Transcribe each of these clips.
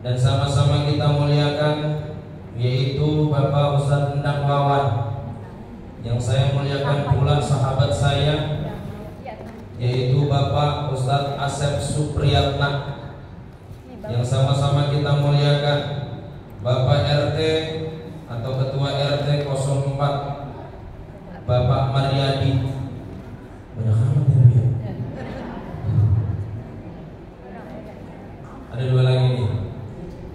dan sama-sama kita muliakan, yaitu Bapak Ustadz Endang Wawan, yang saya muliakan pula sahabat saya, yaitu Bapak Ustadz Asep Supriyatna, yang sama-sama kita muliakan Bapak RT atau Ketua RT 04 Bapak Mariadi. Banyak amat ya. Ada dua lagi nih.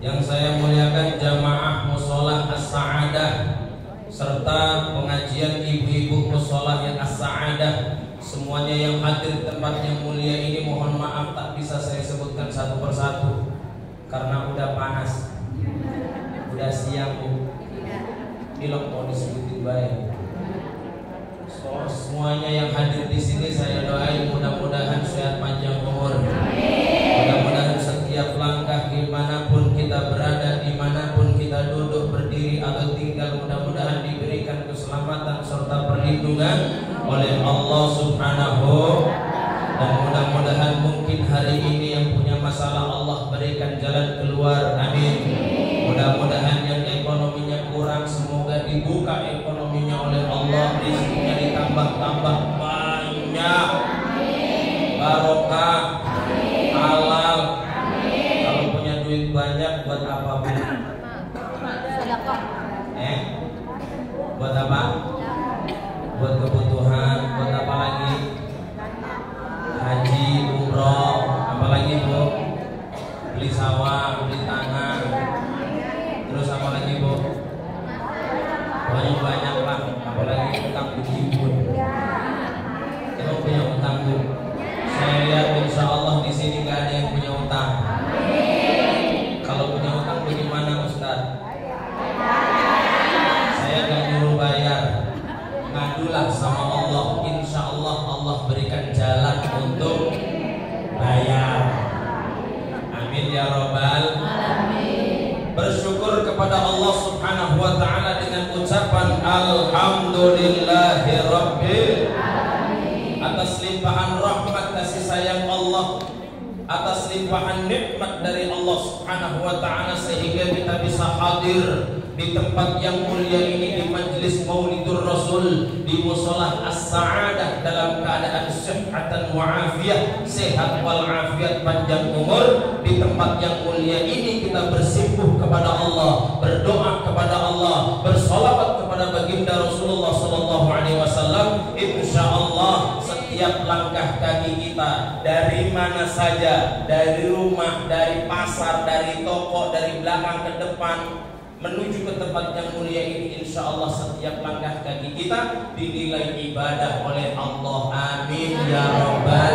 Yang saya muliakan jamaah Musholah As-Sa'adah serta pengajian ibu-ibu Musholah yang As-Sa'adah. Semuanya yang hadir tempat yang mulia ini, mohon maaf tak bisa saya sebutkan satu persatu karena udah panas, udah siang bu. Bilang mau disebutin baik. So, semuanya yang hadir di sini saya doain mudah-mudahan sehat panjang umur. Mudah-mudahan setiap langkah dimanapun kita berada, dimanapun kita duduk, berdiri atau tinggal, mudah-mudahan diberikan keselamatan serta perlindungan oleh Allah Subhanahu. Dan mudah-mudahan mungkin hari ini yang punya masalah Allah berikan jalan keluar, amin. Mudah-mudahan yang ekonominya kurang semoga dibuka ekonominya oleh Allah, rezekinya ditambah-tambah banyak, barokah, halal. Kalau punya duit banyak buat apa bu? Buat apa? Buat kebutuhan, buat apa lagi? Haji, umroh, apa lagi bu? Beli sawah, beli tanah. Terus apa lagi bu? Banyak lah, apalagi utang bujibun. Emang punya utang bu? Saya lihat insya Allah di sini gak ada yang punya utang. Kalau punya utang bagaimana Ustaz? Saya gak nyuruh bayar, ngadulah sama Allah. Insya Allah Allah berikan jalan untuk bayar. Amin ya robbal alamin. Bersyukur kepada Allah Subhanahu wa ta'ala dengan ucapan alhamdulillahi rabbil alamin, atas limpahan rahmat kasih sayang Allah, atas limpahan nikmat dari Allah Subhanahu wa ta'ala sehingga kita bisa hadir di tempat yang mulia ini, di majlis Maulidur Rasul, di Musholah As-Sa'adah dalam keadaan sihatan wa afiyah, sehat wal afiat, panjang umur. Di tempat yang mulia ini kita bersimpuh kepada Allah, berdoa kepada Allah, bersolawat kepada baginda Rasulullah sallallahu alaihi wasallam. Insyaallah setiap langkah kaki kita dari mana saja, dari rumah, dari pasar, dari toko, dari belakang ke depan menuju ke tempat yang mulia ini, insya Allah setiap langkah kaki kita dinilai ibadah oleh Allah. Amin ya robbal.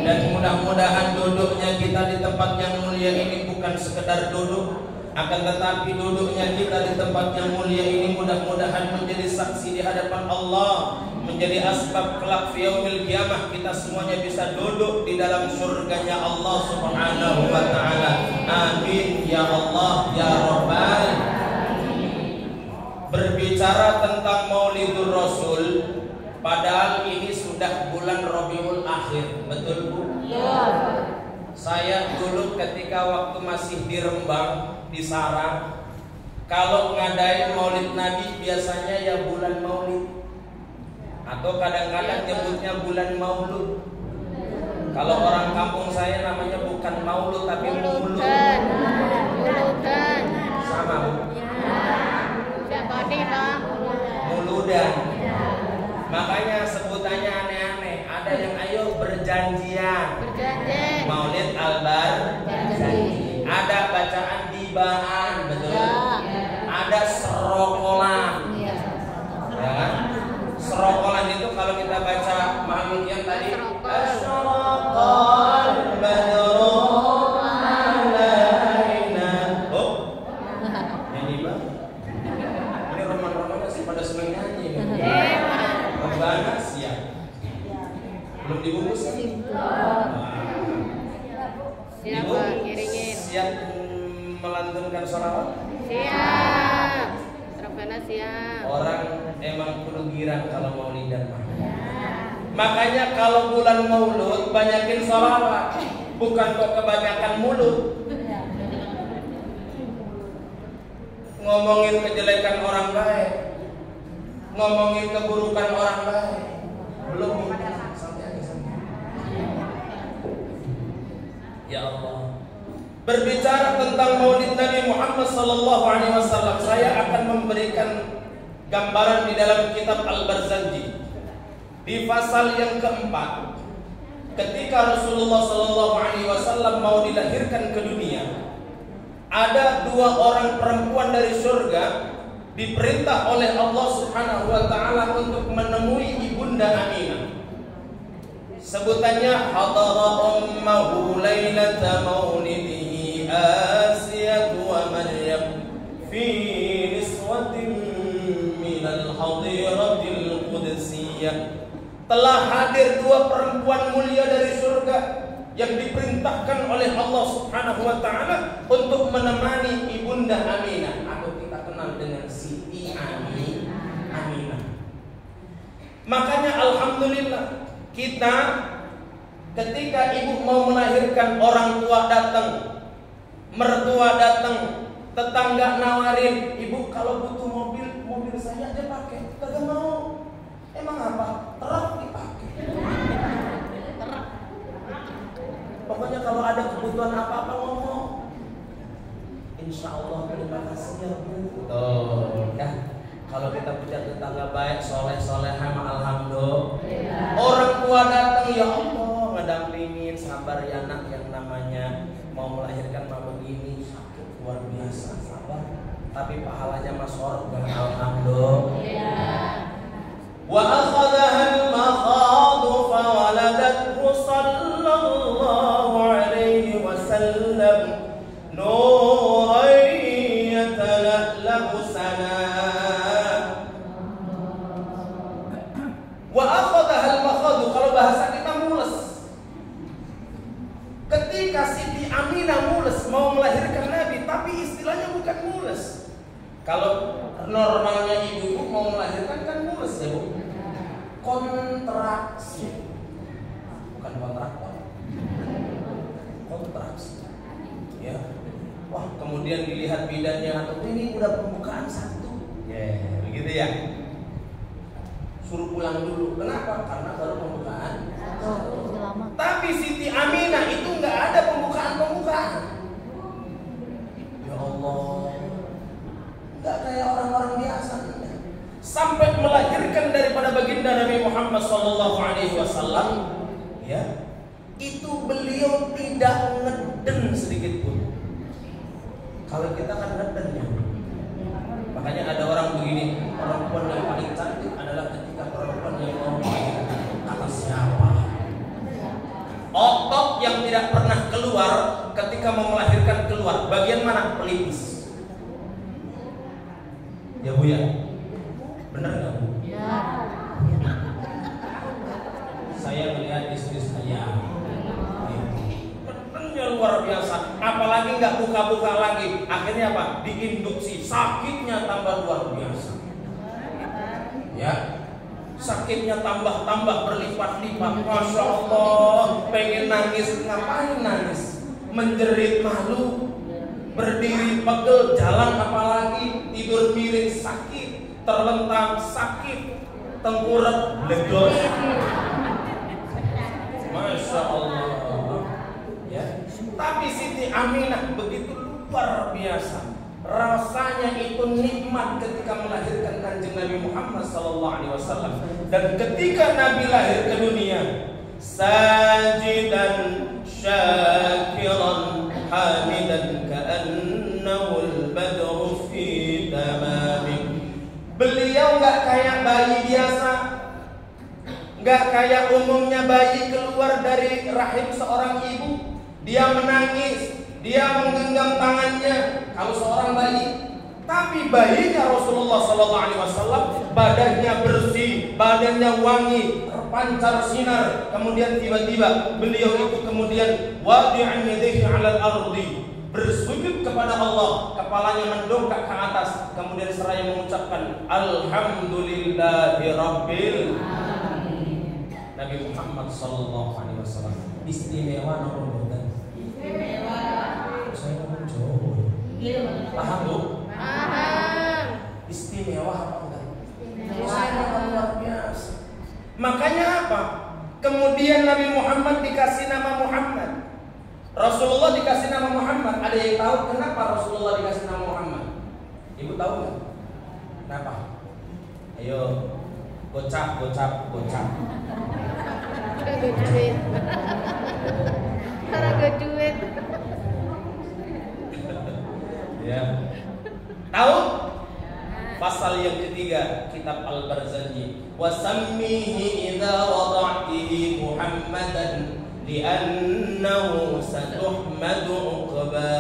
Dan mudah-mudahan duduknya kita di tempat yang mulia ini bukan sekedar duduk, akan tetapi duduknya kita di tempat yang mulia ini mudah-mudahan menjadi saksi di hadapan Allah, menjadi asbab kelak fi yaumil qiyamah kita semuanya bisa duduk di dalam surganya Allah Subhanahu wa ta'ala. Amin ya Allah ya Rabbal. Berbicara tentang Maulidur Rasul, padahal ini sudah bulan Rabiul Akhir, betul bu? Ya. Saya dulu ketika waktu masih di Rembang, di Sarang, kalau ngadain Maulid Nabi biasanya ya bulan Maulid, atau kadang-kadang nyebutnya bulan Maulud. Kalau orang kampung saya namanya bukan Maulud tapi Mulud. Muludan. Sama bu? Muludan. Makanya sebutannya aneh-aneh. Ada yang ayo berjanjian. Maulid Albar. Ada bacaan dibaan, betul. Ada serokolan. Ya kan? Serokolan itu kalau kita baca makhluk yang tadi asyaraqal badru alaina. Oh, nyanyi bang. Ini roman-roman masih pada seneng nyanyi. Pembana siap. Belum dibungkus kan? Ibu siap melantunkan sholawat? Siap. Rabbana siap. Orang emang kudu girang kalau maulidan mah. Makanya kalau bulan Maulud banyakin sholawat, bukan kok kebanyakan mulut. ngomongin kejelekan orang baik, ngomongin keburukan orang baik. Belum sampai. Ya Allah. Berbicara tentang Maulid Nabi Muhammad sallallahu alaihi wasallam, saya akan memberikan gambaran di dalam kitab Al-Barzanji di pasal yang keempat. Ketika Rasulullah sallallahu alaihi wasallam mau dilahirkan ke dunia, ada 2 orang perempuan dari surga diperintah oleh Allah Subhanahu wa taala untuk menemui ibunda Aminah. Sebutannya hadara ummuhu lailata maulidihi Asiyah wa Maryam fi niswatin minal hadiratil qudsiyah. Telah hadir 2 perempuan mulia dari surga yang diperintahkan oleh Allah Subhanahu wa taala untuk menemani ibunda Aminah, atau kita kenal dengan Siti Aminah. Makanya alhamdulillah, kita ketika ibu mau melahirkan, orang tua datang, mertua datang, tetangga nawarin, ibu kalau butuh mobil saya aja pakai. Kagak mau. Emang apa? Truk dipakai. Pokoknya kalau ada kebutuhan apa-apa ngomong. Insya Allah terima kasih ya Bu. Tuh, ya. Kalau kita punya tetangga baik, soleh-solehah, alhamdulillah. Orang tua datang, ya Allah, ngedampingin, sabar ya nak, yang namanya mau melahirkan mah begini, sakit luar biasa, sabar. Tapi pahalanya mas surga, alhamdulillah. Wa akhadhaha al-makhadu fa waladathu sallallahu alaihi wasallam nuran yatala'lahu sana. Wa akhadhaha al-makhadu, kalau bahasa kita mules. Ketika Siti Aminah mules mau melahirkan Nabi, tapi istilahnya bukan mules. Kalau normalnya ibu mau melahirkan kan mules ya Bu. Kontraksi. Bukan kontraktor. Kontraksi. Ya. Wah, kemudian dilihat bidannya, atau ini udah pembukaan 1. Ya, begitu ya. Suruh pulang dulu. Kenapa? Karena baru pembukaan. Tapi Siti Aminah itu nggak ada pembukaan. Ya Allah, nggak kayak orang-orang biasa. Sampai melahirkan daripada baginda Nabi Muhammad SAW, ya, itu beliau tidak ngeden sedikit pun. Kalau kita kan ngeden ya. Makanya ada orang begini, perempuan yang paling cantik adalah ketika perempuan yang mau melahirkan. Kata siapa? Otot yang tidak pernah keluar ketika mau melahirkan keluar. Bagian mana? Pelipis. Ya Bu ya? Benar nggak Bu? Ya. Saya melihat istri saya. Kedennya luar biasa. Apalagi nggak buka-buka lagi. Akhirnya apa? Diinduksi. Sakitnya tambah luar biasa. Ya. Sakitnya tambah berlipat-lipat. Masya Allah, pengen nangis, ngapain nangis? Menjerit malu, berdiri pegel, jalan apalagi, tidur miring sakit, terlentang sakit, tengkurap ledor. Masya Allah. Ya. Tapi Siti Aminah begitu luar biasa. Rasanya itu nikmat ketika melahirkan Kanjeng Nabi Muhammad SAW. Dan ketika Nabi lahir ke dunia, sajidan syakiran hamidan ka'annahul badru fi tamamih. Beliau nggak kayak bayi biasa, nggak kayak umumnya bayi keluar dari rahim seorang ibu. Dia menangis, dia menggenggam tangannya kalau seorang bayi. Tapi bayinya Rasulullah SAW badannya bersih, badannya wangi, terpancar sinar. Kemudian tiba-tiba beliau itu kemudian wadi'an yadayhi 'alal ardi, bersujud kepada Allah, kepalanya mendongak ke atas, kemudian seraya mengucapkan alhamdulillahi rabbil alamin. Nabi Muhammad SAW istimewa nomor 2. Istimewa. Saya ngomong Jawa. Paham Bu? Paham. Makanya apa? Kemudian Nabi Muhammad dikasih nama Muhammad. Rasulullah dikasih nama Muhammad. Ada yang tahu kenapa Rasulullah dikasih nama Muhammad? Ibu tahu nggak? Kenapa? Ayo, gocap. Udah gue duit. Karena gue duit. Ya. Tahu? Pasal yang ketiga kitab Al-Barzanji, wasammihi idza wada'tihi Muhammadan li'annahu satuhmadu uqba.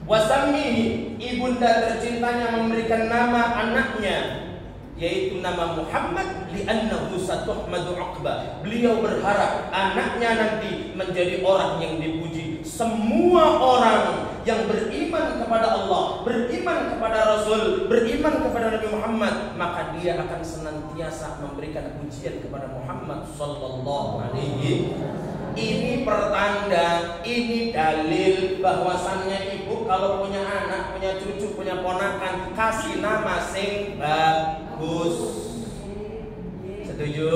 Wasammihi, ibunda tercintanya memberikan nama anaknya yaitu nama Muhammad li'annahu satuhmadu uqba. Beliau berharap anaknya nanti menjadi orang yang dipuji. Semua orang yang beriman kepada Allah, beriman kepada Rasul, beriman kepada Nabi Muhammad, maka dia akan senantiasa memberikan pujian kepada Muhammad sallallahu alaihi. Ini pertanda, ini dalil bahwasannya ibu kalau punya anak, punya cucu, punya ponakan, kasih nama sing bagus. Setuju?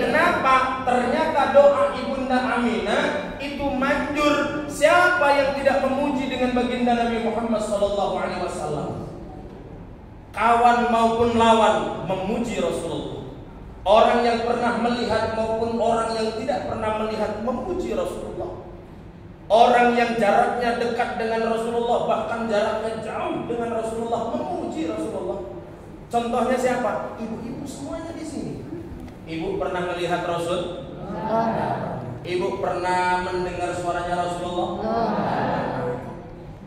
Kenapa? Ternyata doa ibunda Aminah itu manjur. Siapa yang tidak memuji dengan baginda Nabi Muhammad SAW? Kawan maupun lawan memuji Rasulullah. Orang yang pernah melihat maupun orang yang tidak pernah melihat memuji Rasulullah. Orang yang jaraknya dekat dengan Rasulullah, bahkan jaraknya jauh dengan Rasulullah, memuji Rasulullah. Contohnya siapa? Ibu-ibu semuanya di sini. Ibu pernah melihat Rasul? Ibu pernah mendengar suaranya Rasulullah?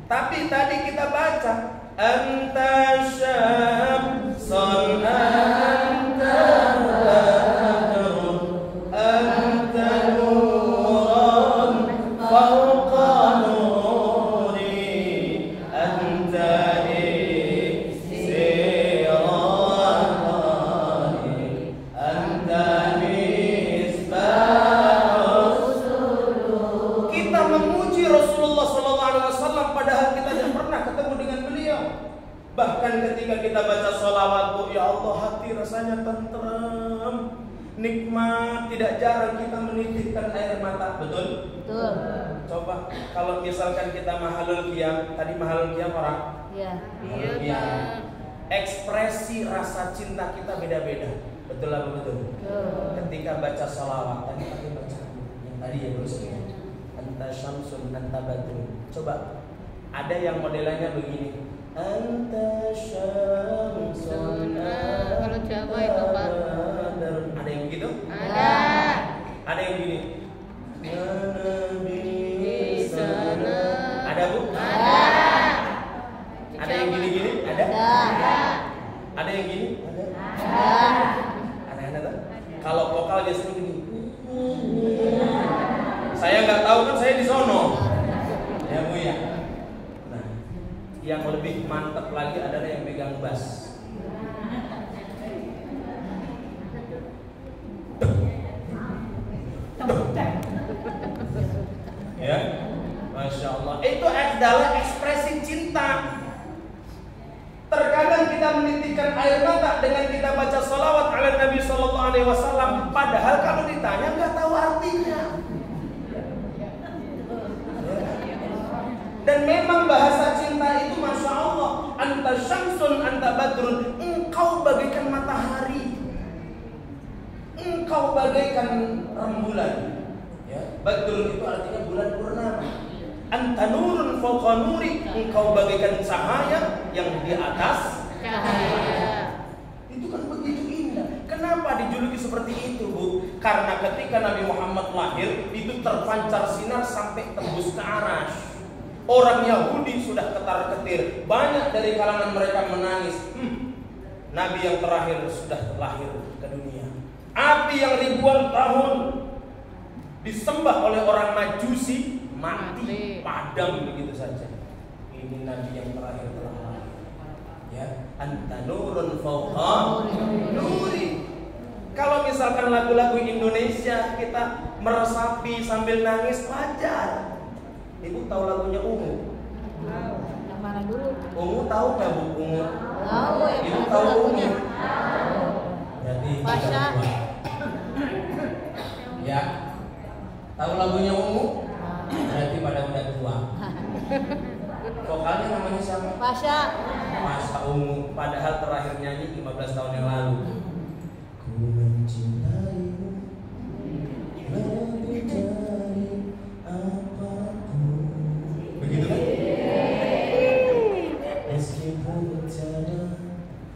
Tapi tadi kita baca anta syamsun anta badrun anta nurun fawqa nuri anta bahkan ketika kita baca sholawat, ya Allah, hati rasanya tenteram, nikmat. Tidak jarang kita menitikkan air mata. Betul? Betul. Coba kalau misalkan kita mahalul qiyam, tadi mahalul qiyam orang? Iya. Mahalul qiyam. Ekspresi rasa cinta kita beda-beda. Betul apa betul? Betul. Ketika baca sholawat, tadi baca yang tadi ya bro, anta syamsun anta badrun. Coba ada yang modelannya begini. Anta syamsun Kalau Jawa itu Pak. Ada yang begitu? Ada. Ada yang gini. Di sana. Ada bu? Ada. Ada yang gini-gini? Ada? Ada. Ada yang gini? Ada? Ada tuh? Kalau vokal dia sering gini. Saya nggak tahu kan, saya di sono. Ya bu ya. Yang lebih mantap lagi adalah yang megang bass. Ya, Masya Allah. Itu adalah ekspresi cinta. Terkadang kita menitikkan air mata dengan kita baca sholawat ala Nabi Sallallahu Alaihi Wasallam. Padahal kalau ditanya nggak tahu artinya. Dan memang bahasa cinta itu Masya Allah, anta syamsun anta badrun, engkau bagaikan matahari, engkau bagaikan rembulan. Ya, badrun itu artinya bulan purnama. Anta nurun fawqa nuri, engkau bagaikan cahaya yang di atas cahaya. Itu kan begitu indah. Kenapa dijuluki seperti itu, Bu? Karena ketika Nabi Muhammad lahir, itu terpancar sinar sampai tembus ke arasy. Orang Yahudi sudah ketar-ketir. Banyak dari kalangan mereka menangis. Nabi yang terakhir sudah lahir ke dunia. Api yang ribuan tahun disembah oleh orang Majusi mati, padam begitu saja. Ini Nabi yang terakhir telah lahir. Ya, anta nurun fawqa nuri. Kalau misalkan lagu-lagu Indonesia kita meresapi sambil nangis, wajar. Ibu tahu lagunya Ungu? Yang mana dulu? Ungu tahu nggak Bu? Ungu? Tahu ya. Ibu tahu Ungu? Ya, berarti Pasha. 32. Ya. Tahu lagunya Ungu? Berarti pada udah tua. Vokalnya namanya siapa? Pasha. Pasha Ungu. Padahal terakhir nyanyi 15 tahun yang lalu. Ku mencintaimu lebih dari apapun. Begitu kan? Meskipun tiada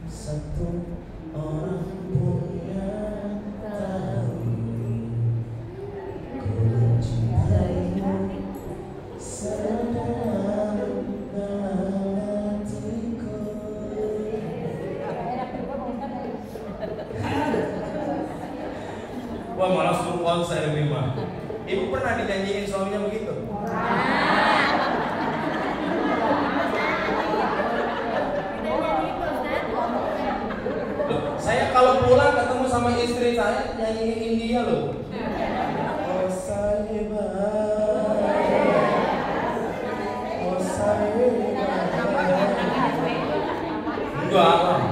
satu orang pun yang tahu, ku mencintaimu sedalam hatiku. Wah, malah suruh konser ini mah. Ibu pernah dinyanyiin suaminya begitu? Saya kalau pulang ketemu sama istri saya nyanyiin India loh. Oh sayebah, oh sayebah. Enggak lah.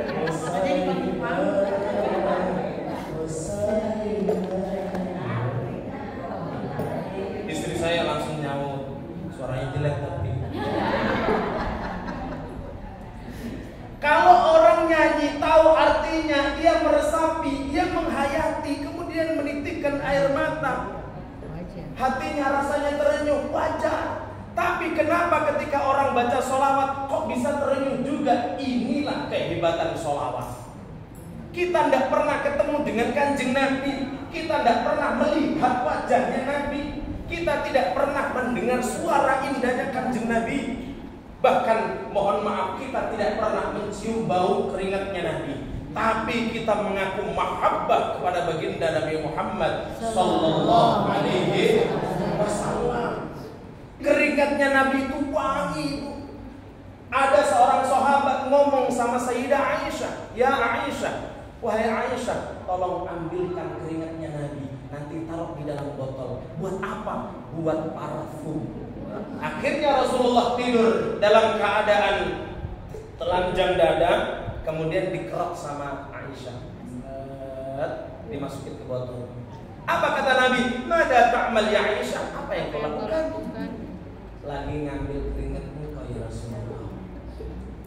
Oh sayebah, oh sayebah. Istri saya langsung nyaut, suaranya jelek tapi. Kalau orang nyanyi tahu artinya, dia meresapi, dia menghayati, kemudian menitikkan air mata, hatinya rasanya terenyuh, wajar. Tapi kenapa ketika orang baca sholawat kok bisa terenyuh juga? Inilah kehebatan sholawat. Kita tidak pernah ketemu dengan kanjeng Nabi, kita tidak pernah melihat wajahnya Nabi, kita tidak pernah mendengar suara indahnya kanjeng Nabi. Bahkan mohon maaf kita tidak pernah mencium bau keringatnya Nabi, tapi kita mengaku mahabbah kepada baginda Nabi Muhammad sallallahu alaihi wasallam. Keringatnya Nabi itu wangi, Bu. Ada seorang sahabat ngomong sama Sayyidah Aisyah, "Ya Aisyah, wahai Aisyah, tolong ambilkan keringatnya Nabi, nanti taruh di dalam botol. Buat apa? Buat parfum." Akhirnya Rasulullah tidur dalam keadaan telanjang dada, kemudian dikerok sama Aisyah, dimasukin ke botol. Apa kata Nabi? Mada ta'mal ya Aisyah? Apa yang kau lakukan? Lagi ngambil keringatmu kau ya Rasulullah.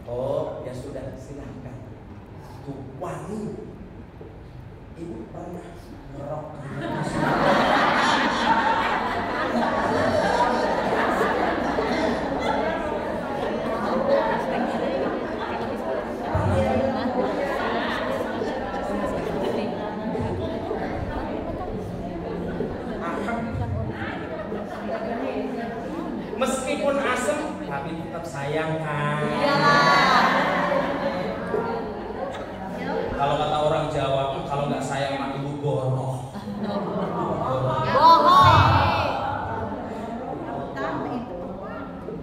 Oh ya sudah, silahkan. Tuh wangi. Ibu pernah ngerok meskipun asem tapi tetap sayang kan? Kalau kata orang Jawa, kalau nggak sayang sama ibu goroh.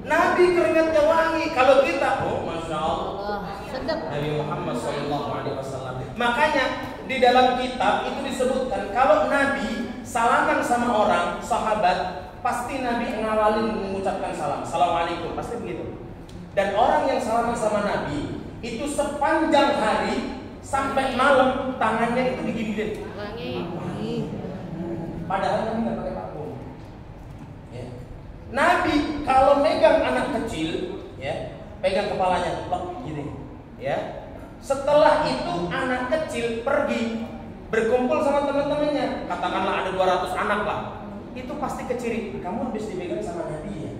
Nabi keringatnya wangi. Kalau kita, oh masya Allah, Nabi Muhammad SAW. Makanya di dalam kitab itu disebutkan kalau Nabi salaman sama orang sahabat, pasti Nabi ngawalin mengucapkan salam, assalamualaikum, pasti begitu. Dan orang yang salaman sama Nabi itu sepanjang hari sampai malam tangannya itu digigit. Padahal Nabi nggak pakai parfum. Ya. Nabi kalau megang anak kecil, ya, pegang kepalanya, lok gini, ya. Setelah itu anak kecil pergi berkumpul sama teman-temannya, katakanlah ada 200 anak lah. Itu pasti keciri, kamu habis dipegang sama Nabi ya.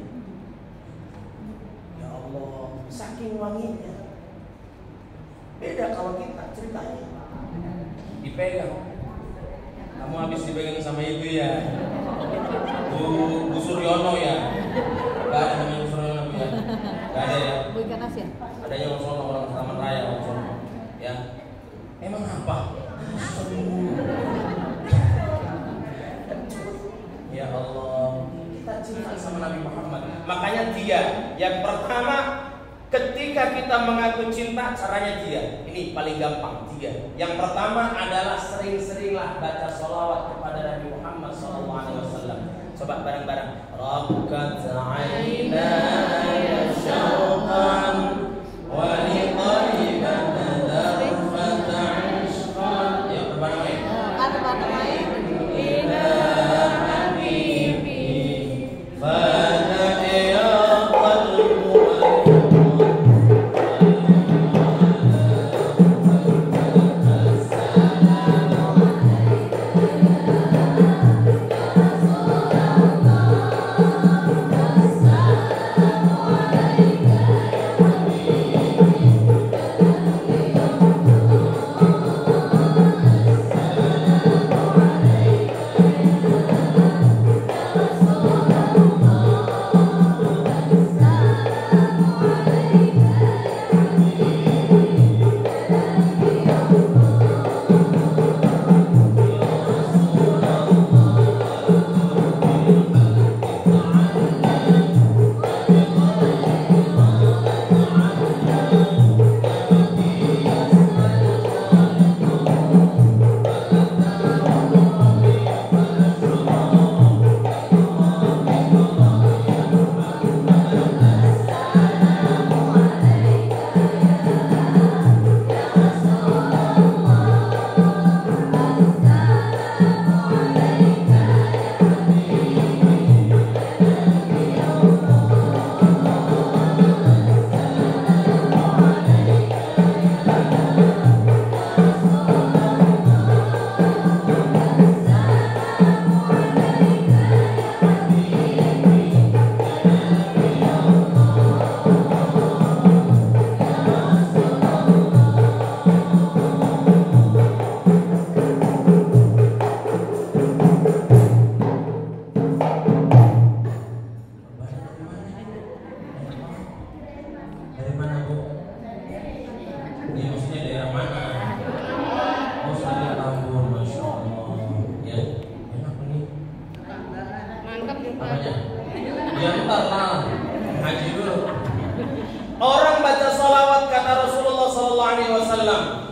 Ya Allah, saking wanginya. Beda kalau kita ceritanya dipegang. Kamu habis dipegang sama itu ya, Bu Suryono ya. Gak ada namanya Bu Suryono ya. Gak ada ya. Bu ikan asin. Adanya orang Taman Raya orang ya. Emang apa? Ya Allah, kita cinta sama Nabi Muhammad. Makanya dia yang pertama ketika kita mengaku cinta, caranya dia. Ini paling gampang, dia. Yang pertama adalah sering-seringlah baca sholawat kepada Nabi Muhammad SAW. Coba bareng-bareng. Rabkat aynaya syauqan wa li qaribatan darfatan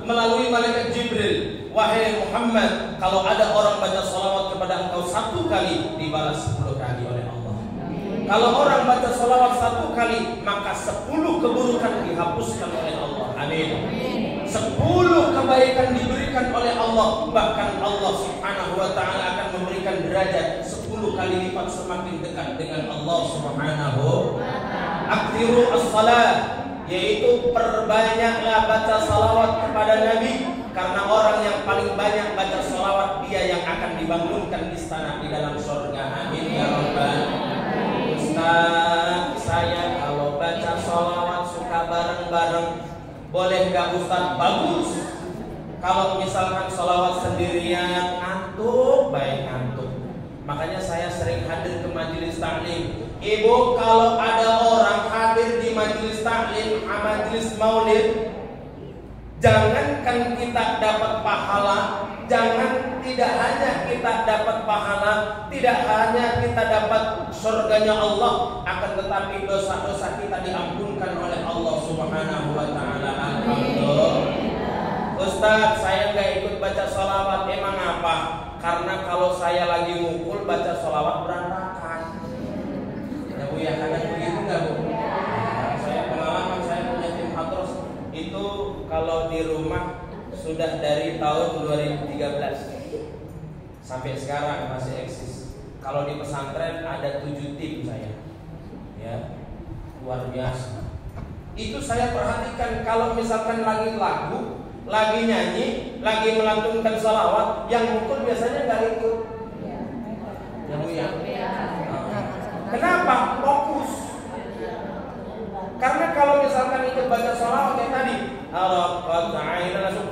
melalui malaikat Jibril, wahai Muhammad, kalau ada orang baca salawat kepada engkau 1 kali, dibalas 10 kali oleh Allah. Kalau orang baca salawat 1 kali, maka 10 keburukan dihapuskan oleh Allah. Amin. 10 kebaikan diberikan oleh Allah. Bahkan Allah subhanahu wa ta'ala akan memberikan derajat 10 kali lipat semakin dekat dengan Allah subhanahu. Aktiru as-salat, yaitu perbanyaklah baca salawat kepada Nabi, karena orang yang paling banyak baca salawat dia yang akan dibangunkan istana di dalam surga. Amin ya rabbal. Ustaz, saya kalau baca salawat suka bareng-bareng, boleh gak Ustaz? Bagus. Kalau misalkan salawat sendirian ngantuk, baik ngantuk. Makanya saya sering hadir ke majelis taklim. Ibu, kalau ada orang hadir di majelis taklim, majelis maulid, jangankan kita dapat pahala, tidak hanya kita dapat pahala, tidak hanya kita dapat surganya Allah, akan tetapi dosa-dosa kita diampunkan oleh Allah subhanahu wa ta'ala. Alhamdulillah. Ustaz, saya nggak ikut baca sholawat. Emang apa? Karena kalau saya lagi ngumpul baca sholawat berantakan. Ya Bu ya, kadang begitu nggak Bu? Saya pengalaman, saya punya tim hadros itu kalau di rumah sudah dari tahun 2013 sampai sekarang masih eksis. Kalau di pesantren ada 7 tim saya, ya luar biasa. Itu saya perhatikan kalau misalkan lagi lagu, lagi nyanyi, lagi melantunkan salawat, yang mukul biasanya nggak ikut. Ya Bu ya. Kenapa? Fokus. Karena kalau misalkan ikut baca salawat kayak tadi, langsung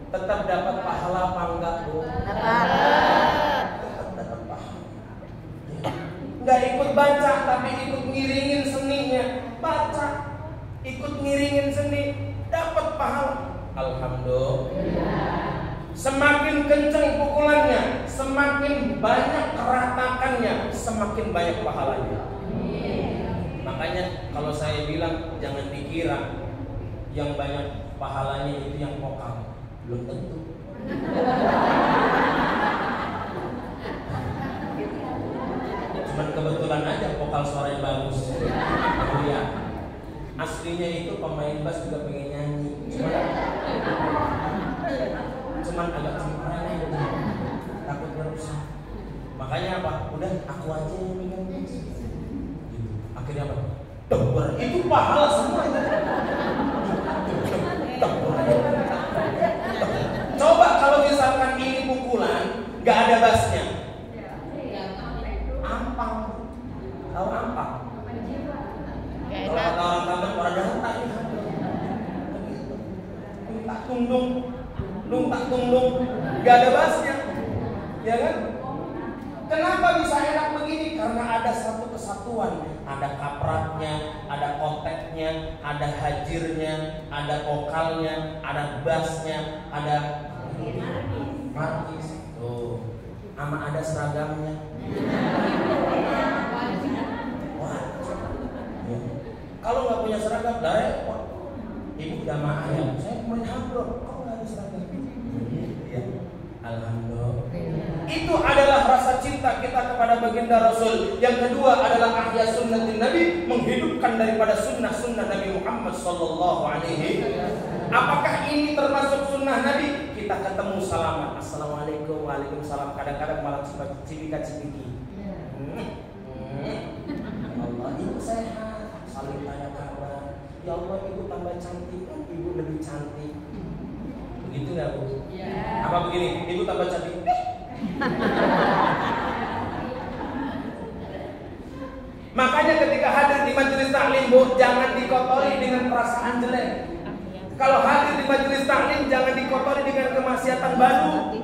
tetap dapat pahala apa enggak Bu? Tetap dapat pahala. Nggak ikut baca tapi ikut ngiringin seninya, baca. Ikut ngiringin seni, dapat pahala. Alhamdulillah. Semakin kencang pukulannya, semakin banyak keratakannya, semakin banyak pahalanya. Makanya kalau saya bilang jangan dikira yang banyak pahalanya itu yang vokal, belum tentu. Cuman kebetulan aja vokal suaranya bagus. Oh ya. Aslinya itu pemain bass juga pengen nyanyi, cuman agak cempreng, takut berusaha. Makanya apa? Udah aku aja yang minum. Gitu. Akhirnya apa? Debur. Itu pahala semua. Coba kalau misalkan ini pukulan, nggak ada bassnya. Ampang. Tahu ampang? Kalau kata orang kampung orang datang ini. Tak tungdung, nggak ada bassnya, ya kan? Kenapa bisa enak begini? Karena ada satu kesatuan, ada kapratnya, ada konteknya, ada hajirnya, ada vokalnya, ada bassnya, ada markis, tuh, sama ada seragamnya. Wah, ya. Kalau nggak punya seragam, dah repot. Ibu jamaah ya, saya kemarin hablot, kok nggak ada seragam? Ya, alhamdulillah. Itu adalah rasa cinta kita kepada baginda Rasul. Yang kedua adalah ahya sunnatin Nabi, menghidupkan daripada sunnah-sunnah Nabi Muhammad Sallallahu Alaihi. Apakah ini termasuk sunnah Nabi? Kita ketemu salaman, assalamualaikum, waalaikumsalam. Kadang-kadang malah cipika-cipiki. Allah, ibu sehat, saling tanya kabar. Ya Allah, ibu tambah cantik, ibu lebih cantik. Begitu nggak Bu? Ya. Apa begini? Ibu tambah cantik. Makanya ketika hadir di majelis taklim, Bu, jangan dikotori dengan perasaan jelek. Kalau hadir di majelis taklim, jangan dikotori dengan kemaksiatan baru.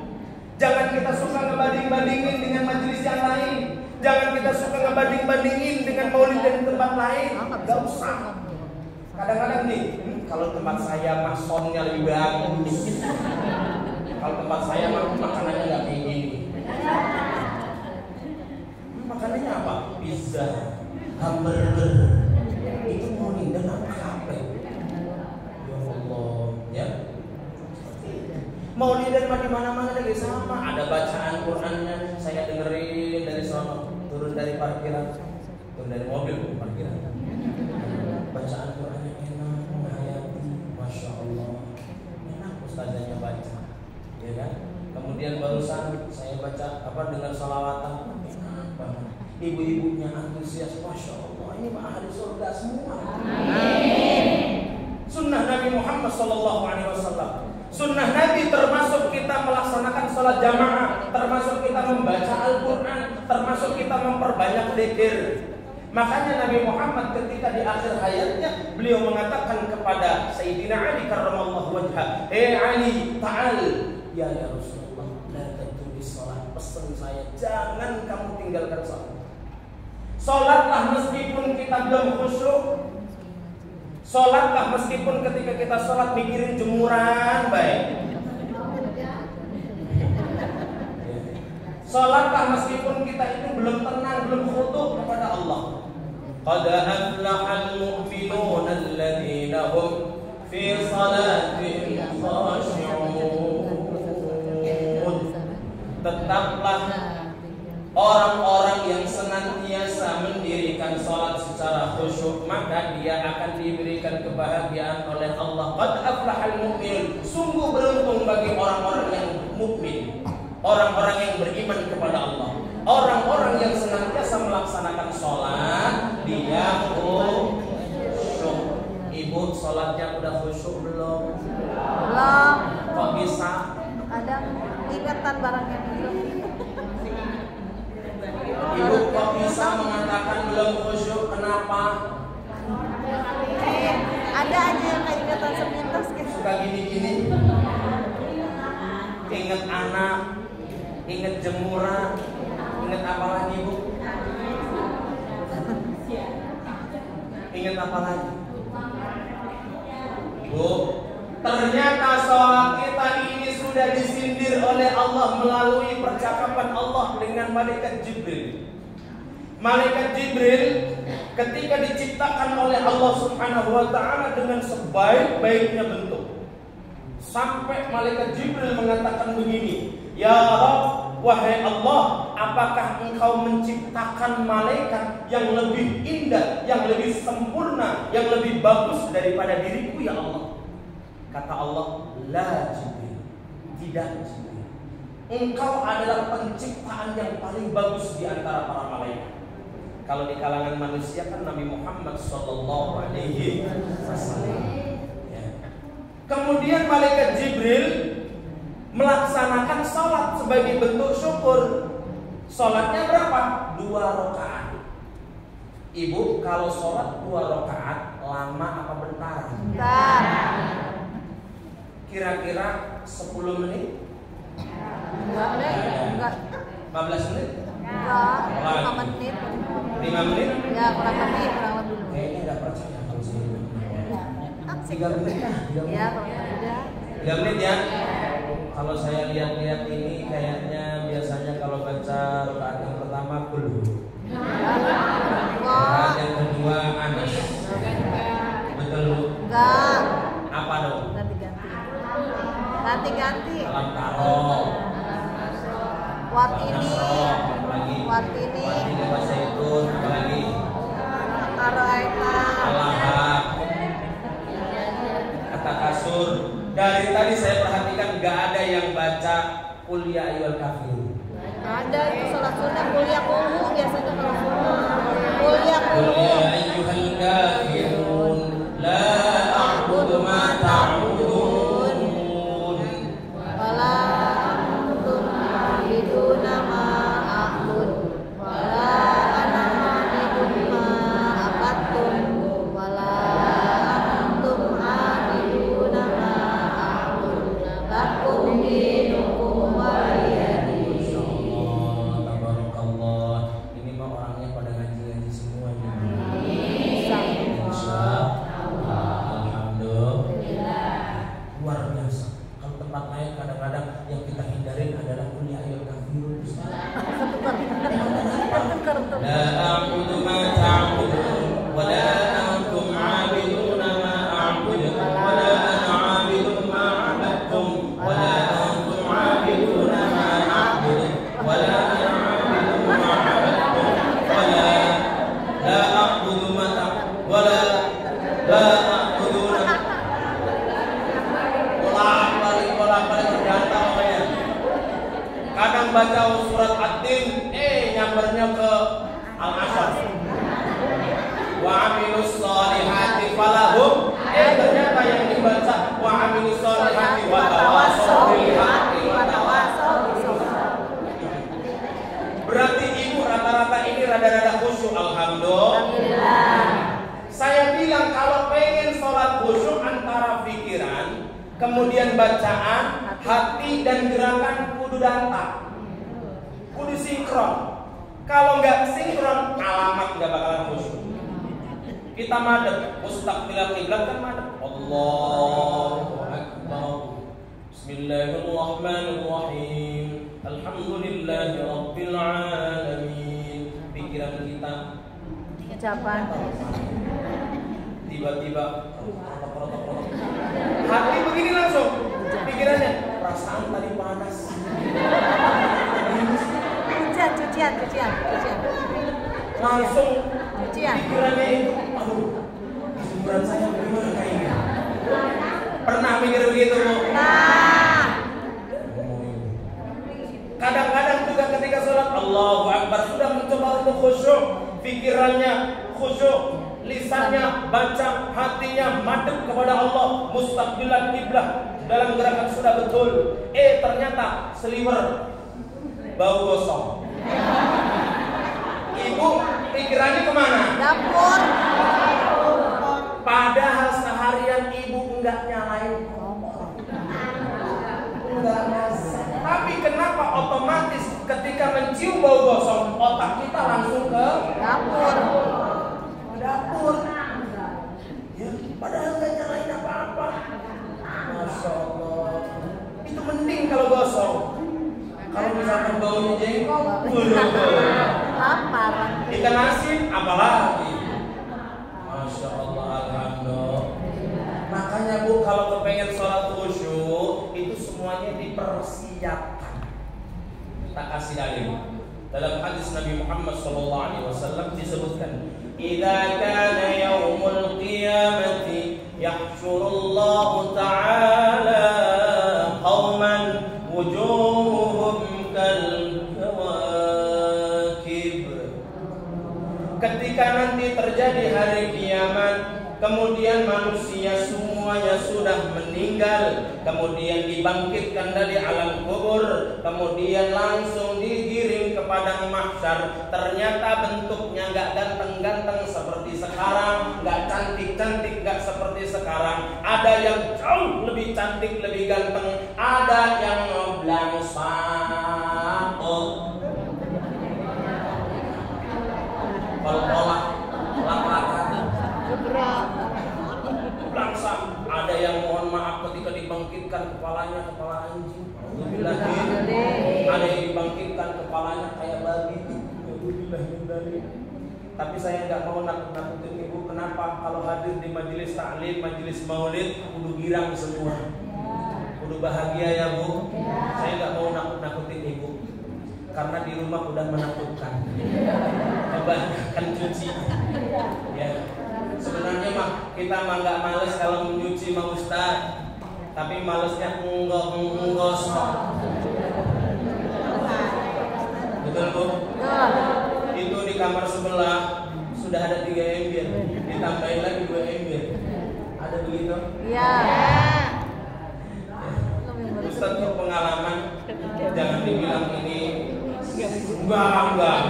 Jangan kita suka ngebanding-bandingin dengan majelis yang lain. Jangan kita suka ngebanding-bandingin dengan maulid dan tempat lain. Gak usah. Kadang-kadang nih, kalau tempat saya masonnya lebih bagus. Kalau tempat saya makanannya nggak kayak gini. Makanannya apa? Pizza, hamburger. Itu maulid dan apa? Ya Allah, ya. Maulidan di mana-mana lagi sama. Ada bacaan Qur'annya, saya dengerin dari sana, turun dari parkiran, turun dari mobil parkiran. Bacaan Qur'annya enak, menghayati, masya Allah, enak ustazanya baca, ya kan? Kemudian barusan saya baca dengar salawatan, enak banget. Ibu-ibunya antusias, masya Allah, ini mah ahli surga semua. Sunnah Nabi Muhammad Sallallahu Alaihi Wasallam. Sunnah Nabi termasuk kita melaksanakan sholat jamaah, termasuk kita membaca Al-Quran, termasuk kita memperbanyak dzikir. Makanya Nabi Muhammad ketika di akhir hayatnya beliau mengatakan kepada Sayyidina Ali karramallahu wajhah, "Hei Ali, ta'al." Ya Rasulullah, la tatulis sholat. Pesan saya, jangan kamu tinggalkan sholat. Sholatlah meskipun kita belum khusyuk. Sholatlah meskipun ketika kita sholat mikirin jemuran baik. Sholatlah meskipun kita itu belum tenang, belum khudu kepada Allah. Qad aflahal mu'minun alladzina hum fi salatihim khashi'un. Tetaplah orang-orang yang senantiasa mendirikan sholat secara khusyuk, maka dia akan diberikan kebahagiaan oleh Allah. Qad aflahal mu'minun. Sungguh beruntung bagi orang-orang yang mukmin, orang-orang yang beriman kepada Allah, orang-orang yang senantiasa melaksanakan sholat, dia khusyuk. Ibu sholatnya udah khusyuk belum? Belum. Kok bisa? Kadang ingatan barangnya belum. Ibu kok bisa mengatakan belum khusyuk? Kenapa? Ada aja yang keingatan sepintas gitu. Suka gini-gini. Ingat anak, ingat jemuran, ingat apa lagi Bu? Ingat apa lagi? Bu, ternyata sholat kita ini sudah disindir oleh Allah melalui percakapan Allah dengan malaikat Jibril. Malaikat Jibril ketika diciptakan oleh Allah Subhanahu wa ta'ala dengan sebaik-baiknya bentuk, sampai malaikat Jibril mengatakan begini, "Ya Rabb, wahai Allah, apakah engkau menciptakan malaikat yang lebih indah, yang lebih sempurna, yang lebih bagus daripada diriku ya Allah?" Kata Allah, "La Jibril, tidak Jibril. engkau adalah penciptaan yang paling bagus di antara para malaikat. Kalau di kalangan manusia kan Nabi Muhammad sallallahu alaihi wasallam. Kemudian malaikat Jibril melaksanakan salat sebagai bentuk syukur. Salatnya berapa? 2 rakaat. Ibu, kalau salat 2 rakaat lama apa bentar? Bentar. Kira-kira 10 menit? Enggak. 15 menit? Enggak. 5 menit. 5 menit? Ya, kurang lebih dulu. Kayaknya nggak percaya kalau saya bilang. 3 menit lah. Ya, kalau udah. 3 menit ya. Kalau saya lihat-lihat ini kayaknya biasanya kalau baca rakaat yang pertama kulhu. Rakaat yang kedua Anas. Betul Bu? Enggak. Apa dong? Ganti-ganti. Alam taro. Wat ini. Apalagi? Wat ini. Wat ini Wasaitun. Apalagi? Araita. Al-Lahab. Kata kasur. Dari tadi saya perhatikan gak ada yang baca Qul ya ayyuhal kafirun. Ada itu salat sunnah kuliah qulu biasanya kalau sunnah. Kuliah Qul qulu. ya ayyuhal kafirun la a'budu ma ta'budun Wala antum abiduna ma a'bud. Wala ana abidun ma abattum. Wala antum abiduna ma a'bud. Lakum dinukum waliyadin. Insyaallah, tabarakallah. Ini mah orangnya pada ngaji-ngaji semua ini. Insyaallah. Alhamdulillah. Luar biasa. Kalau tempat lain kadang-kadang yang kita hindarin adalah Qul ya ayyuhal kafirun. La a'budu ma ta'budun wa la antum 'abiduna ma a'budu wa la ana 'abidun ma 'abadtum wa la antum 'abiduna ma a'budu wa la ana 'abidun ma 'abadtum wa la a'budu ma wa la a'buduna bolak-balik berdata namanya. Kadang baca surat Ad-Din, nyampernya ke Al-Asr. Wa amilus solihati falahum. Ternyata yang dibaca wa amilus solihati wa tawassaw bil haqqi wa tawassaw bis sabr. Berarti ibu rata-rata ini rada-rada khusyuk. Alhamdulillah. Saya bilang kalau pengen sholat khusyuk antara pikiran, kemudian bacaan, hati dan gerakan kudu danta, kudu sinkron. Kalau nggak sinkron, alamat nggak bakalan khusyuk. Kita madep, mustaqbilal qiblat kan madep. Allahu Akbar. Bismillahirrahmanirrahim. Alhamdulillahi Rabbil Alamin. Pikiran kita Ucapan. tiba-tiba hati begini langsung pikirannya, perasaan tadi panas. Cucian. Langsung pikirannya itu, aduh, hiburan saya bagaimana kayaknya. Pernah mikir begitu Bu? Kadang-kadang juga ketika sholat Allahu Akbar sudah mencoba untuk khusyuk, pikirannya khusyuk, lisannya baca, hatinya madep kepada Allah, mustaqbilan kiblat, dalam gerakan sudah betul. Ternyata seliwer bau gosong. Ibu pikirannya kemana? Dapur. Padahal seharian ibu enggak nyalain kompor. Tapi kenapa otomatis ketika mencium bau gosong otak kita langsung ke Dapur. dapur? Ya, padahal nggak nyalain apa-apa. Masya Allah. Itu mending kalau gosong. Kalau misalkan baunya jengkol, Lapar. ikan asin, apalagi. Masya Allah, alhamdulillah. Makanya Bu, kalau kepengen sholat khusyuk, itu semuanya dipersiapkan. Tak kasih dalil. Dalam hadis Nabi Muhammad SAW disebutkan, "Idza kana yaumul qiyamati yahsyurullahu ta'ala qauman wujuhuhum ketika nanti terjadi hari kiamat, kemudian manusia semuanya sudah meninggal, kemudian dibangkitkan dari alam kubur, kemudian langsung digiring ke padang mahsyar. Ternyata bentuknya nggak ganteng-ganteng seperti sekarang, nggak cantik-cantik nggak seperti sekarang. Ada yang jauh lebih cantik, lebih ganteng, ada yang blangsang, kolak, lak-lakan, langsung. Ada yang mohon maaf ketika dibangkitkan kepalanya kepala anjing. Ada yang dibangkitkan kepalanya kayak babi. Tapi saya nggak mau nakut-nakutin ibu. Kenapa? Kalau hadir di majelis taklim, majelis maulid, kudu girang semua, kudu bahagia ya bu. Saya nggak mau nakut-nakutin ibu, karena di rumah udah menakutkan. Kebanyakan cuci. Ya. Sebenarnya mah kita mah nggak males kalau menyuci mah Ustaz, tapi malesnya menggosok. Betul bu? Itu di kamar sebelah sudah ada 3 ember, ditambahin lagi 2 ember. Ada begitu? Iya. Ustaz tuh pengalaman, jangan dibilang ini enggak.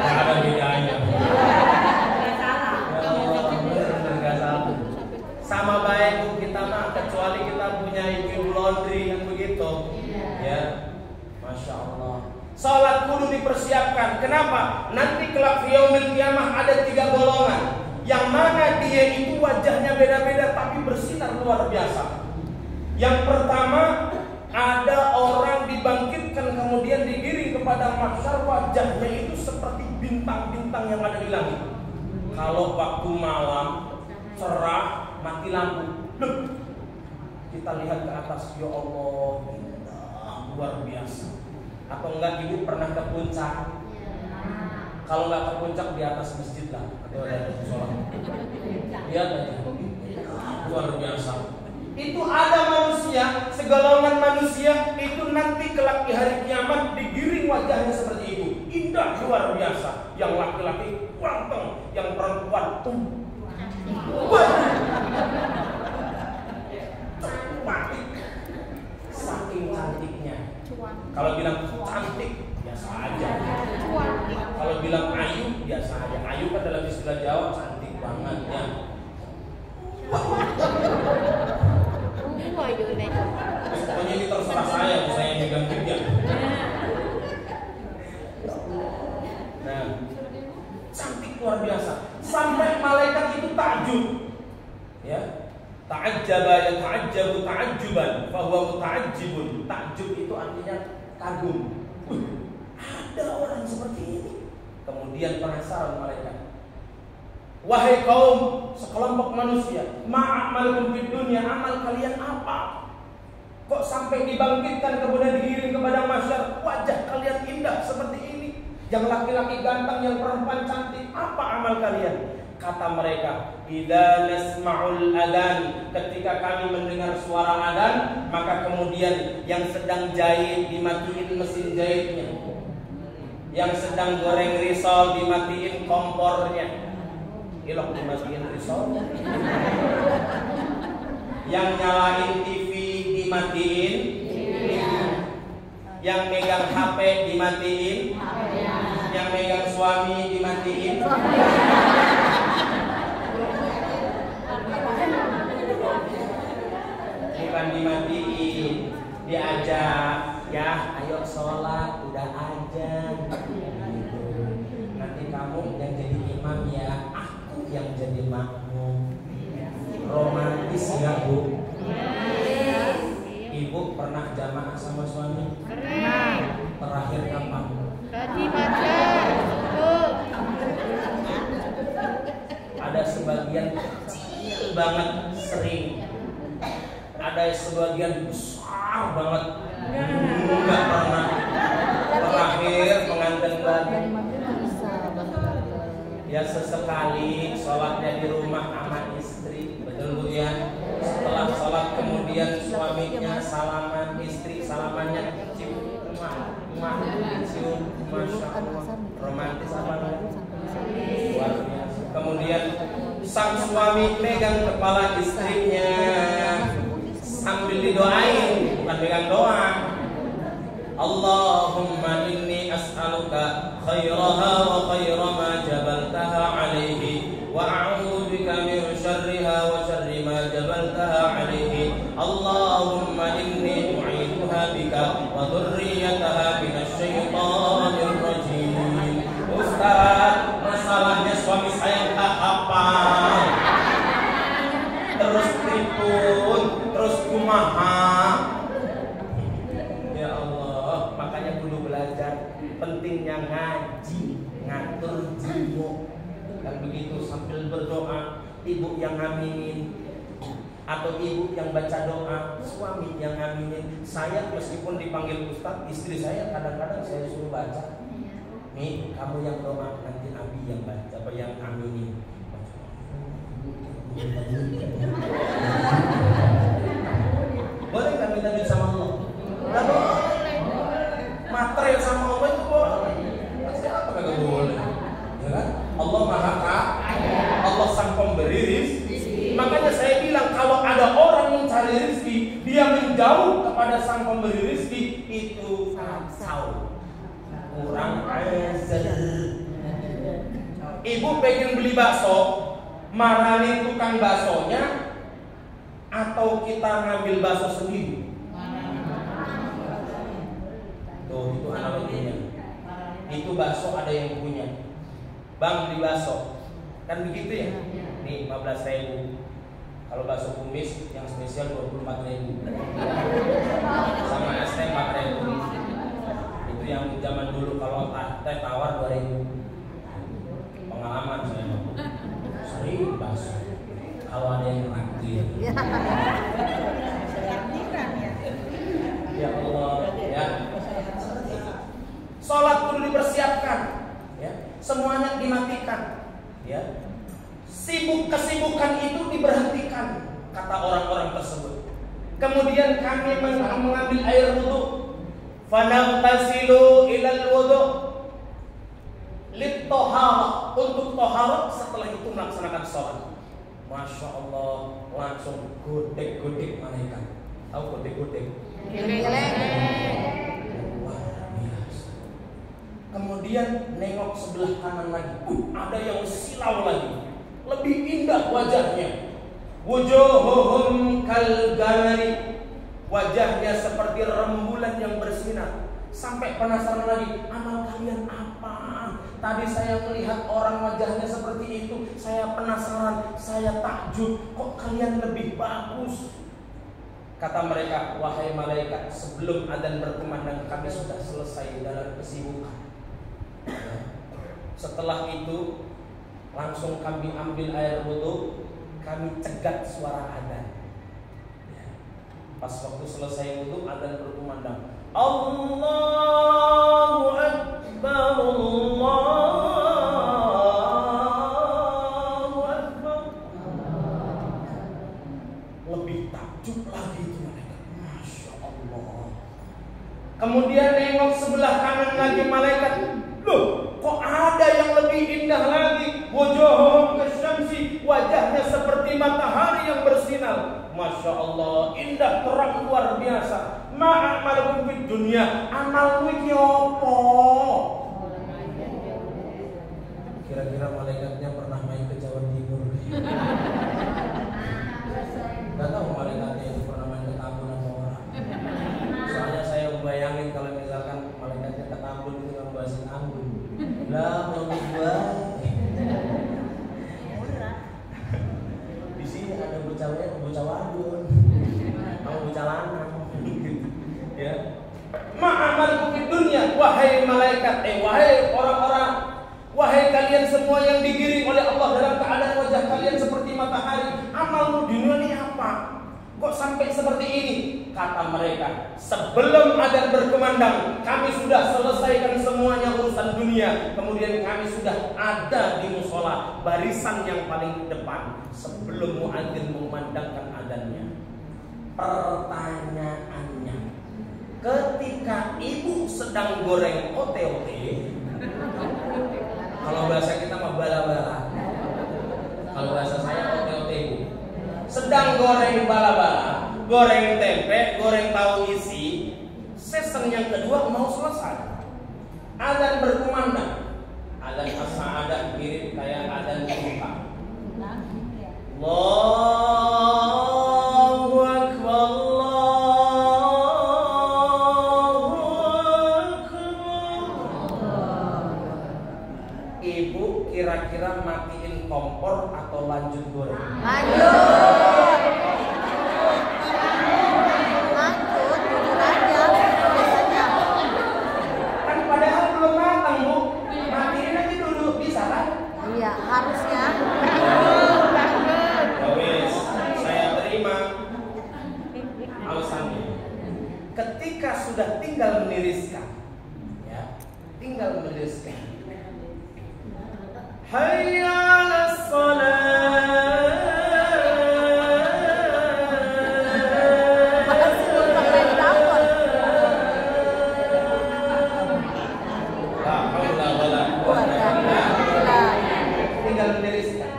Ada bedanya. Sama baik bu kita mah, kecuali kita punya ibu laundry yang begitu. Ya, masya Allah. Salat kudu dipersiapkan. Kenapa? Nanti kelak yaumil kiamah ada 3 golongan, yang mana dia itu wajahnya beda-beda tapi bersinar luar biasa. Yang pertama, ada orang dibangkitkan kemudian digiring kepada mahsyar, wajahnya itu seperti bintang-bintang yang ada di langit. Kalau waktu malam cerah, mati lampu, kita lihat ke atas, ya Allah, luar biasa. Atau enggak ibu pernah ke puncak? Kalau nggak ke puncak, di atas masjid lah, atau ada sholat. Lihat aja, luar biasa. Itu ada manusia, segolongan manusia itu nanti kelak di hari kiamat digiring wajahnya seperti itu, indah luar biasa. Yang laki-laki ganteng, yang perempuan cantik, saking cantiknya. Kalau bilang cantik biasa aja, kalau bilang ayu biasa aja. Ayu kan dalam istilah Jawa cantik banget ya. Pokoknya ini terserah saya megang juga. Nah, cantik luar biasa. Sampai malaikat itu takjub. Ya, ta'ajjaba ya ta'ajjabu ta'ajjuban, fa huwa muta'ajjibun. Takjub itu artinya kagum. Ada orang seperti ini. Kemudian penasaran malaikat. Wahai kaum sekelompok manusia, ma'amalukum fid dunya, amal kalian apa? Kok sampai dibangkitkan kemudian digiring kepada mahsyar, wajah kalian indah seperti ini, yang laki-laki ganteng, yang perempuan cantik, apa amal kalian? Kata mereka, idza nasma'ul adzan, ketika kami mendengar suara adzan, maka kemudian yang sedang jahit dimatiin mesin jahitnya, yang sedang goreng risol dimatiin kompornya, ilok dimatiin risol, yang nyalain TV dimatiin, yang megang HP dimatiin, yang megang suami dimatiin. Bukan dimatiin, diajak, ya ayo sholat, udah ajan. Nanti kamu yang jadi imam ya, aku yang jadi makmum. Romantis ya bu? Ibu pernah jamaah sama suami? Terakhir kapan? Tadi baca. Ada sebagian kecil banget sering, ada sebagian besar banget nggak pernah. Terakhir pengantin baru ya sesekali sholatnya di rumah sama istri, betul bu ya. Setelah sholat kemudian suaminya salaman, istri salamannya cium cium, masya Allah, romantis apa namanya? Luar biasa. Kemudian sang suami pegang kepala istrinya sambil didoain, bukan pegang doa. Allahumma inni as'aluka khairaha wa khaira ma jabaltaha alaihi wa a'udzu bika min syarriha wa syarri ma jabaltaha alaihi. Allahumma inni u'idzuha bika wa dzurriyyataha minasy syaithanir rajim. Ustaz, masalahnya suami saya tak hafal. Terus tripun, terus kumaha. Ya Allah, makanya kudu belajar pentingnya ngaji, ngatur jiwa. Dan begitu sambil berdoa, ibu yang ngaminin atau ibu yang baca doa, suami yang ngaminin. Saya meskipun dipanggil ustaz, istri saya kadang-kadang saya suruh baca. Nih, kamu yang doa, nanti Abi yang baca, apa yang aminin. Boleh nggak minta duit sama Allah? Nggak boleh. Material sama Allah itu boleh. Pasti apa nggak boleh? Ya kan? Allah Maha Kaya, Allah sang pemberi rizki. Makanya saya bilang kalau ada orang mencari rizki, dia menjauh kepada sang pemberi rizki, itu kacau, kurang ajar. Ibu pengen beli bakso, marahin tukang baksonya, atau kita ngambil bakso sendiri? Tuh, itu analoginya. Itu bakso ada yang punya. Bang, beli bakso. Kan begitu ya? Nih 15.000. Kalau bakso kumis yang spesial 24.000. Sama es teh 4.000. Itu yang zaman dulu kalau teh tawar 2.000. Pengalaman saya. Sering bakso. Kalau ada yang traktir. Ya Allah, ya. Sholat kudu dipersiapkan, ya. Semuanya dimatikan, ya. Kesibukan itu diberhentikan, kata orang-orang tersebut. Kemudian kami mengambil air wudu, fanaghtasilu ilal wudu lit toharah, untuk toharah, setelah itu melaksanakan sholat. Masya Allah, langsung godek-godek malaikat. Tahu godek-godek? Luar biasa. Kemudian nengok sebelah kanan lagi, ada yang silau lagi, lebih indah wajahnya. Wujuhuhum kal gamari, wajahnya seperti rembulan yang bersinar. Sampai penasaran lagi, amal kalian apa? Tadi saya melihat orang wajahnya seperti itu, saya penasaran, saya takjub, kok kalian lebih bagus? Kata mereka, wahai malaikat, sebelum adzan berkumandang kami sudah selesai dalam kesibukan. Setelah itu langsung kami ambil air wudu, kami cegat suara adzan. Pas waktu selesai wudu, adzan berkumandang, Allahu Akbar, Allahu Akbar. Lebih takjub lagi itu malaikat. Masya Allah. Kemudian nengok sebelah kanan lagi malaikat. Loh, kok ada yang lebih indah lagi? Wujuhum kasyamsi, wajahnya seperti matahari yang bersinar. Masya Allah, indah terang luar biasa. Ma'amalukum fid dunya, amalmu iki opo? Kira-kira malaikatnya pernah main ke Jawa Timur? Gak tahu malaikatnya itu pernah main ke Tambun atau orang. Soalnya saya bayangin kalau misalkan malaikatnya ke Tambun itu yang bahasa Tambun. Lah, belum buat. Di sini ada bocah wadon, mau bocah lanang. Ya. Ma'amalkum fid dunya, wahai malaikat, wahai orang-orang, wahai kalian semua yang digiring oleh Allah dalam keadaan wajah kalian seperti matahari, amalmu di dunia ini apa? Kok sampai seperti ini? Kata mereka, sebelum adzan berkumandang, kami sudah selesaikan semuanya urusan dunia. Kemudian kami sudah ada di musola, barisan yang paling depan sebelum muadzin mengumandangkan adzannya. Pertanyaannya, ketika ibu sedang sedang goreng ote-ote. Kalau bahasa kita mah bala-bala. Kalau bahasa saya ote-ote Bu. Sedang goreng bala-bala, goreng tempe, goreng tahu isi. Season yang kedua mau selesai. Adzan berkumandang. Adzan as-sa'adah mirip kayak adzan buka. Allahu Akbar, Allahu Akbar. Ibu kira-kira matiin kompor atau lanjut goreng? Lanjut, jujur aja biasanya. Kan padahal belum matang Bu. Matiin aja dulu, bisa kan? Iya, harusnya. Wes, saya terima alasannya. Ketika sudah tinggal meniriskan, ya, tinggal meniriskan. Hayya 'alas shalah. Makasih buat pakai dapur. La haula wala quwwata illa billah. Tinggal meniriskan.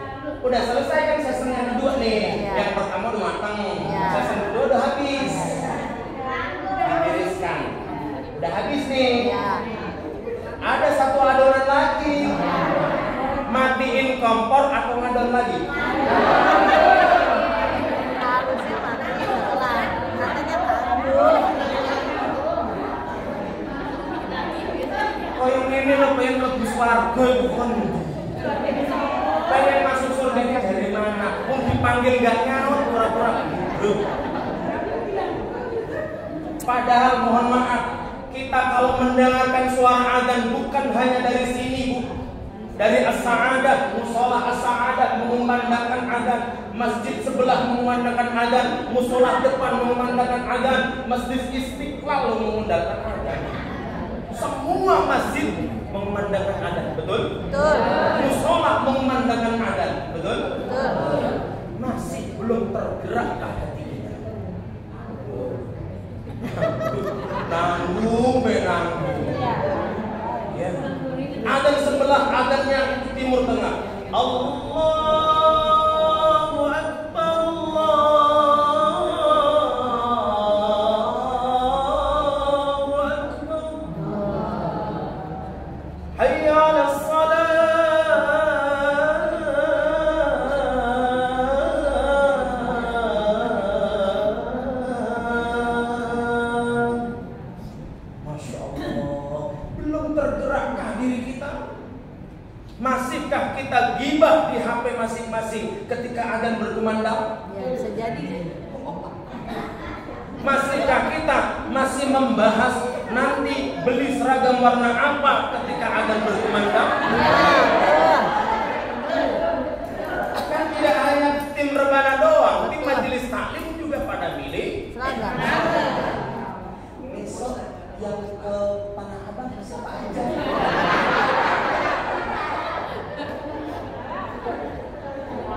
Udah selesai kan season yang kedua nih. Iya. Yang pertama udah matang, Iya. season kedua udah habis. Ditiriskan. Udah habis nih. Iya. Ada satu adonan lagi. Matiin kompor atau ngadon lagi? Harusnya matiin setelah katanya takut. Oh yang ini lo pengen lebih warga bukan? Pengen masuk surga dari mana? Pun dipanggil gak nyaut pura-pura. Padahal mohon maaf, kita kalau mendengarkan suara adzan bukan hanya dari sini Bu. Dari as-sa'adah, musola as-sa'adah mengumandangkan adzan, masjid sebelah mengumandangkan adzan, musola depan mengumandangkan adzan, masjid Istiqlal mengumandangkan adzan. Semua masjid mengumandangkan adzan, betul? Betul. Musola mengumandangkan adzan, betul? Betul. Masih belum tergerakkah hati kita? Nanggung, nanggung. Ya. Adzan sebelah, adzannya timur tengah. Allahu Akbar, Allahu Akbar. Hayya 'alas salat. Masya Allah, belum tergerakkah diri kita? Masihkah kita gibah di HP masing-masing ketika adzan berkumandang? Ya bisa jadi. Masihkah kita masih membahas nanti beli seragam warna apa ketika adzan berkumandang? Kan tidak hanya tim rebana doang, tim majelis taklim juga pada milih Seragam. besok yang ke Tanah Abang siapa aja?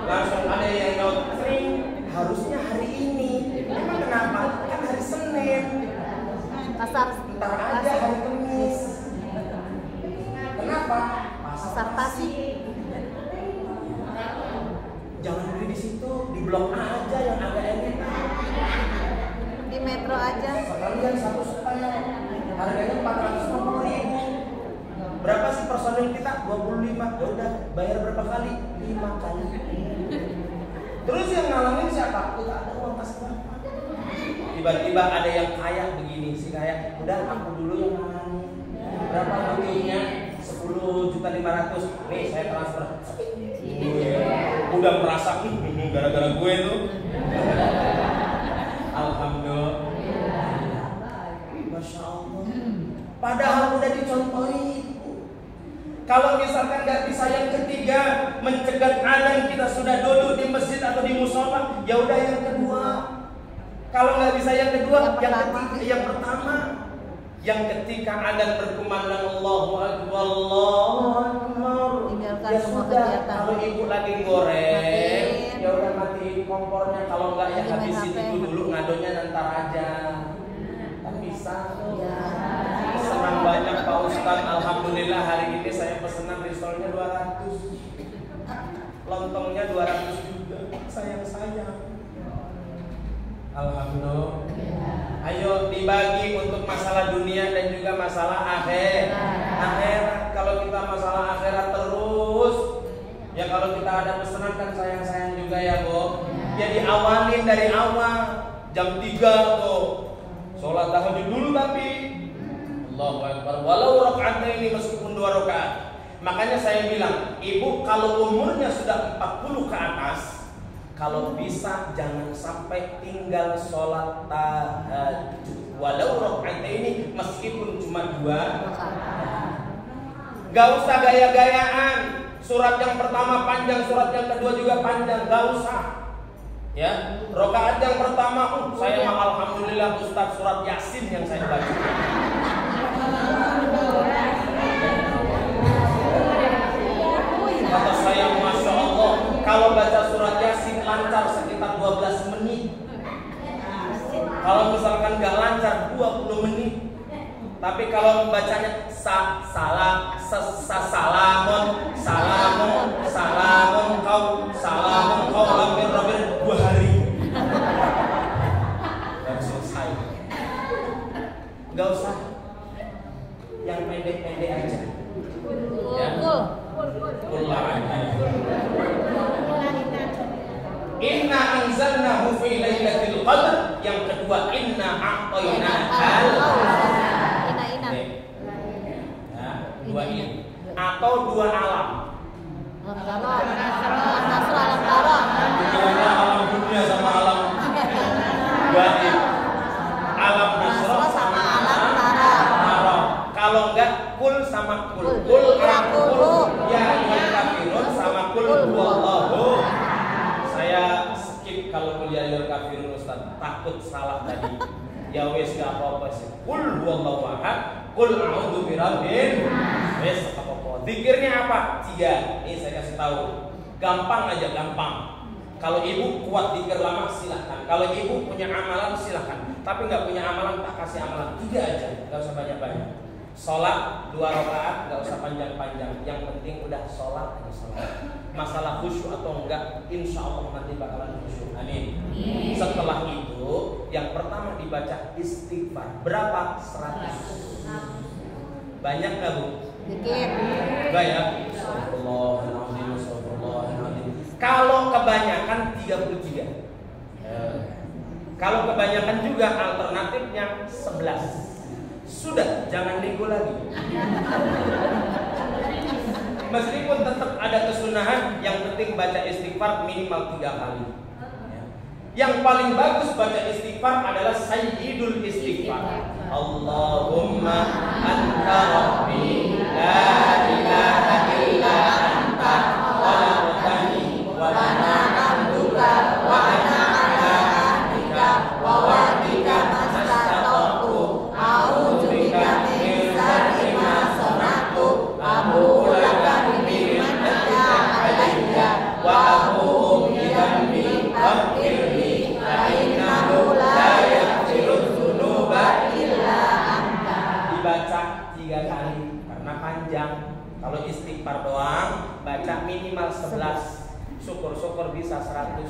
Langsung ada yang nyaut sering harusnya hari ini. Emang kenapa? Kan hari Senin. Pasar. Ntar aja hari Kamis. Kenapa? Pasar Tasik. Jangan beli di situ, di Blok A aja yang agak enak. Di Metro aja. Sekalian satu setengah. Harganya 450.000. Berapa sih personil kita? 25. Ya udah, bayar berapa kali? 5 kali. Terus yang ngalangin siapa? Kita ada uang kas berapa? Tiba-tiba ada yang kaya begini sih kayak, udah aku dulu yang ngalangin. Berapa butuhnya? 10.500.000. Nih saya transfer. Udah merasa gara-gara gue tuh. Alhamdulillah. Masya Allah. Padahal udah dicontohin. Kalau misalkan nggak bisa yang ketiga mencegat adzan, kita sudah duduk di masjid atau di musola, ya udah yang kedua. Kalau nggak bisa yang kedua, yang pertama. Yang ketika adzan berkumandang Allahu Akbar, Allahu Akbar. Tinggalkan Ya semua sudah, kegiatan. kalau ibu lagi goreng, Matiin. ya udah matiin kompornya. Kalau nggak ya Lagi main habisin HP. itu dulu, ngadonya ntar aja. Kan bisa. Ya. Senang banget. dibagi untuk masalah dunia dan juga masalah akhirat. Kalau kita masalah akhirat terus, ya kalau kita ada pesanan kan sayang-sayang juga ya Bu. Jadi awalin dari awal jam 3 tuh sholat tahajud dulu, tapi Allahu Akbar walau rakaat ini meskipun 2 rakaat. Makanya saya bilang, ibu kalau umurnya sudah 40 ke atas, kalau bisa jangan sampai tinggal sholat tahajud walau rakaat ini meskipun cuma 2. Gak usah gaya-gayaan. Surat yang pertama panjang, surat yang kedua juga panjang, gak usah. Ya, rakaat yang pertama, saya mah alhamdulillah Ustaz surat Yasin yang saya baca. Kata saya, Masya Allah, kalau baca surat Yasin lancar sekitar 12 menit. Kalau misalkan gak lancar 20 menit. Tapi kalau membacanya salamun kau hampir 2 hari. Gak selesai. Gak usah. Yang pendek-pendek aja. Ya. Inna anzalnahu fi lailatul qadr. Yang kedua inna a'tainakal dua ini atau 2 alam. Alam dunia sama alam gaib. Alam nasra sama alam tara. Kalau enggak kul sama kul. Kul ya kafirun sama kul huwallahu. Saya skip kalau kuliah ya kafirun Ustaz, takut salah tadi. Ya wes gak apa-apa sih. Kul huwallahu ahad. Kul a'udzu birabbil wes apa-apa. Zikirnya apa? 3. Ini saya kasih tahu. Gampang aja, gampang. Kalau ibu kuat zikir lama silahkan. Kalau ibu punya amalan silahkan. Tapi nggak punya amalan tak kasih amalan. 3 aja, nggak usah banyak-banyak. Sholat 2 rakaat nggak usah panjang-panjang. Yang penting udah sholat aja sholat. Masalah khusyuk atau enggak, insya Allah nanti bakalan khusyuk. Amin. Setelah itu, yang pertama dibaca istighfar. Berapa? 100. Banyak nggak Bu? Dikit. Banyak. Astagfirullahaladzim. Kalau kebanyakan 33. Kalau kebanyakan juga alternatifnya 11. Sudah, jangan nego lagi. Meskipun tetap ada kesunahan, yang penting baca istighfar minimal 3 kali. Yang paling bagus baca istighfar adalah sayyidul istighfar. Allahumma anta rabbi la ilaha illa anta khalaqtani wa ana abduka wa ana ala ahdika wa wa'dika mastata'tu a'udzu bika min syarri ma sana'tu abu'u laka bi ni'matika 'alayya wa abu'u bi dhanbi faghfirli fa innahu la yaghfiru dzunuba illa anta. Dibaca 3 kali karena panjang. Kalau istighfar doang baca minimal 11. Syukur-syukur bisa 100.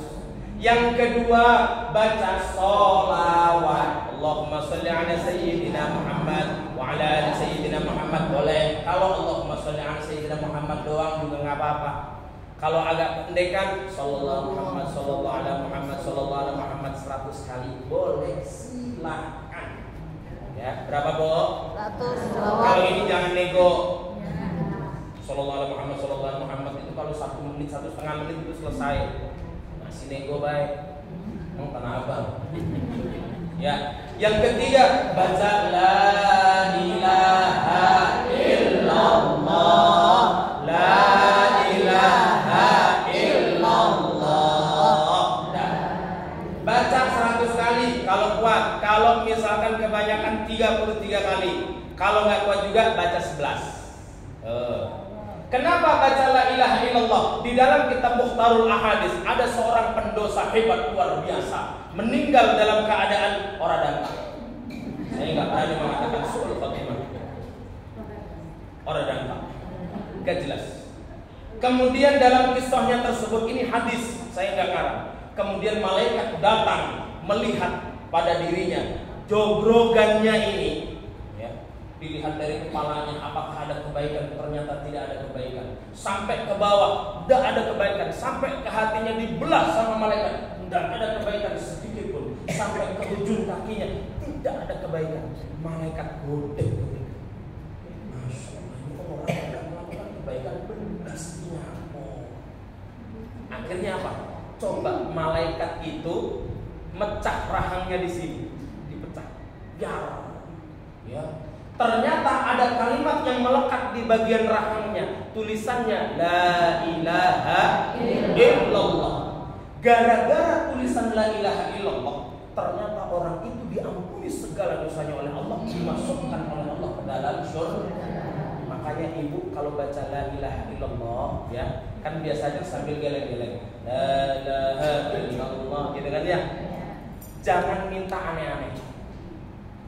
Yang kedua baca sholawat. Allahumma sholli ala sayyidina Muhammad wa ala ali sayyidina Muhammad boleh. Kalau Allahumma sholli ala sayyidina Muhammad doang juga nggak apa-apa. Kalau agak pendekan sallallahu Muhammad sallallahu ala Muhammad sallallahu ala Muhammad 100 kali boleh, silakan. Ya, berapa Bu? 100. Kalau ini jangan nego. Sallallahu ala Muhammad sallallahu ala Muhammad itu kalau 1 menit 1,5 menit itu selesai. Masih nego baik. Tanah Abang. Ya, yang ketiga baca la ilaha illallah, la ilaha illallah. Baca 100 kali kalau kuat. Kalau misalkan kebanyakan 33 kali. Kalau nggak kuat juga baca 11. Kenapa baca la ilaha illallah? Di dalam kitab Mukhtarul Ahadits ada seorang pendosa hebat luar biasa meninggal dalam keadaan ora danta. Saya nggak berani mengatakan suul khotimah. Ora danta, gak jelas. Kemudian dalam kisahnya tersebut ini hadis, saya nggak ngarang. Kemudian malaikat datang melihat pada dirinya jogrogannya ini, ya, dilihat dari kepalanya apakah ada kebaikan, ternyata tidak ada kebaikan. Sampai ke bawah, tidak ada kebaikan. Sampai ke hatinya dibelah sama malaikat, tidak ada kebaikan sedikit pun. Sampai ke ujung kakinya, tidak ada kebaikan. Malaikat godek. Masya Allah, ini orang yang melakukan kebaikan beras nyamuk. Akhirnya apa? Coba malaikat itu mecah rahangnya di sini, dipecah. Ya. Ternyata ada kalimat yang melekat di bagian rahangnya, tulisannya La ilaha illallah. Gara-gara tulisan La ilaha illallah, ternyata orang itu diampuni segala dosanya oleh Allah, dimasukkan oleh Allah ke dalam surga. Makanya ibu kalau baca La ilaha illallah, ya, kan biasanya sambil geleng-geleng La ilaha illallah, gitu kan ya. Jangan minta aneh-aneh,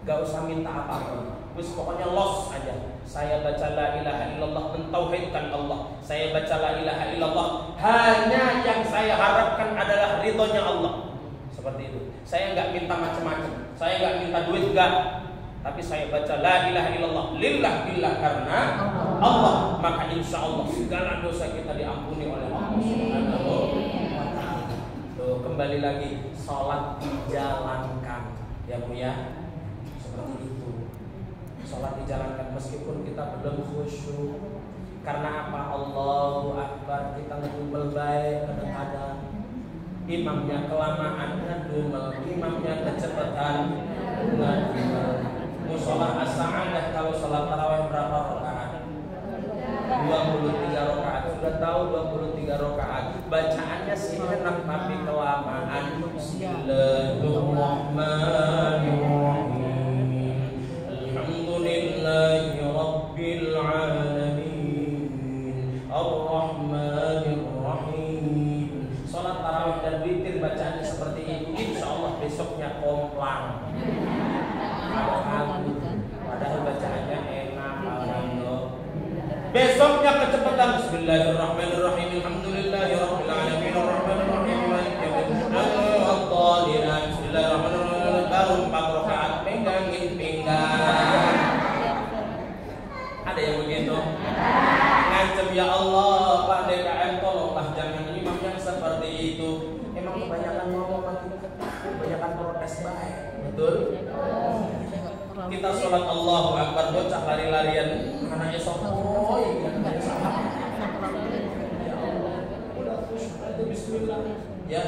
gak usah minta apa-apa. Terus pokoknya los aja. Saya baca La ilaha illallah, mentauhidkan Allah. Saya baca La ilaha illallah, hanya yang saya harapkan adalah ridhonya Allah. Seperti itu. Saya nggak minta macam-macam. Saya nggak minta duit, nggak. Tapi saya baca La ilaha illallah lillah billah, karena Allah. Maka insya Allah segala dosa kita diampuni oleh Allah Subhanahu wa ta'ala. Tuh, kembali lagi, sholat dijalankan, ya Bu ya. Seperti itu. Sholat dijalankan meskipun kita belum khusyuk. Karena apa? Allahu Akbar, kita ngedumel baik kadang-kadang. Imamnya kelamaan ngedumel, imamnya kecepatan ngedumel. Musola as-sa'adah kalau sholat tarawih berapa rakaat? 23 rakaat. Sudah tahu 23 rakaat. Bacaannya sih enak tapi kelamaan. Bismillahirrahmanirrahim. Alhamdulillahi rabbil alamin. Ar-Rahmanir-Rahim. Sholat tarawih dan witir bacaannya seperti itu. Insyaallah besoknya komplang. Padahal bacaannya enak, alhamdulillah. Besoknya kecepatan. Bismillahirrahmanirrahim. Alhamdulillahirabbil alamin. Ar-Rahmanir-Rahim. Maliki yaumiddin. Bismillahirrahmanirrahim. Baru 4 rakaat pegangin pinggang. Ada yang begitu? Ngancem, ya Allah, Pak DKM tolonglah jangan imam yang seperti itu. Emang kebanyakan ngomong makin kebanyakan protes baik. Betul? Kita sholat Allahu Akbar, bocah lari-larian, anaknya sopoy, anaknya salah. Ya Allah, udah khusyuk aja, bismillah. Ya,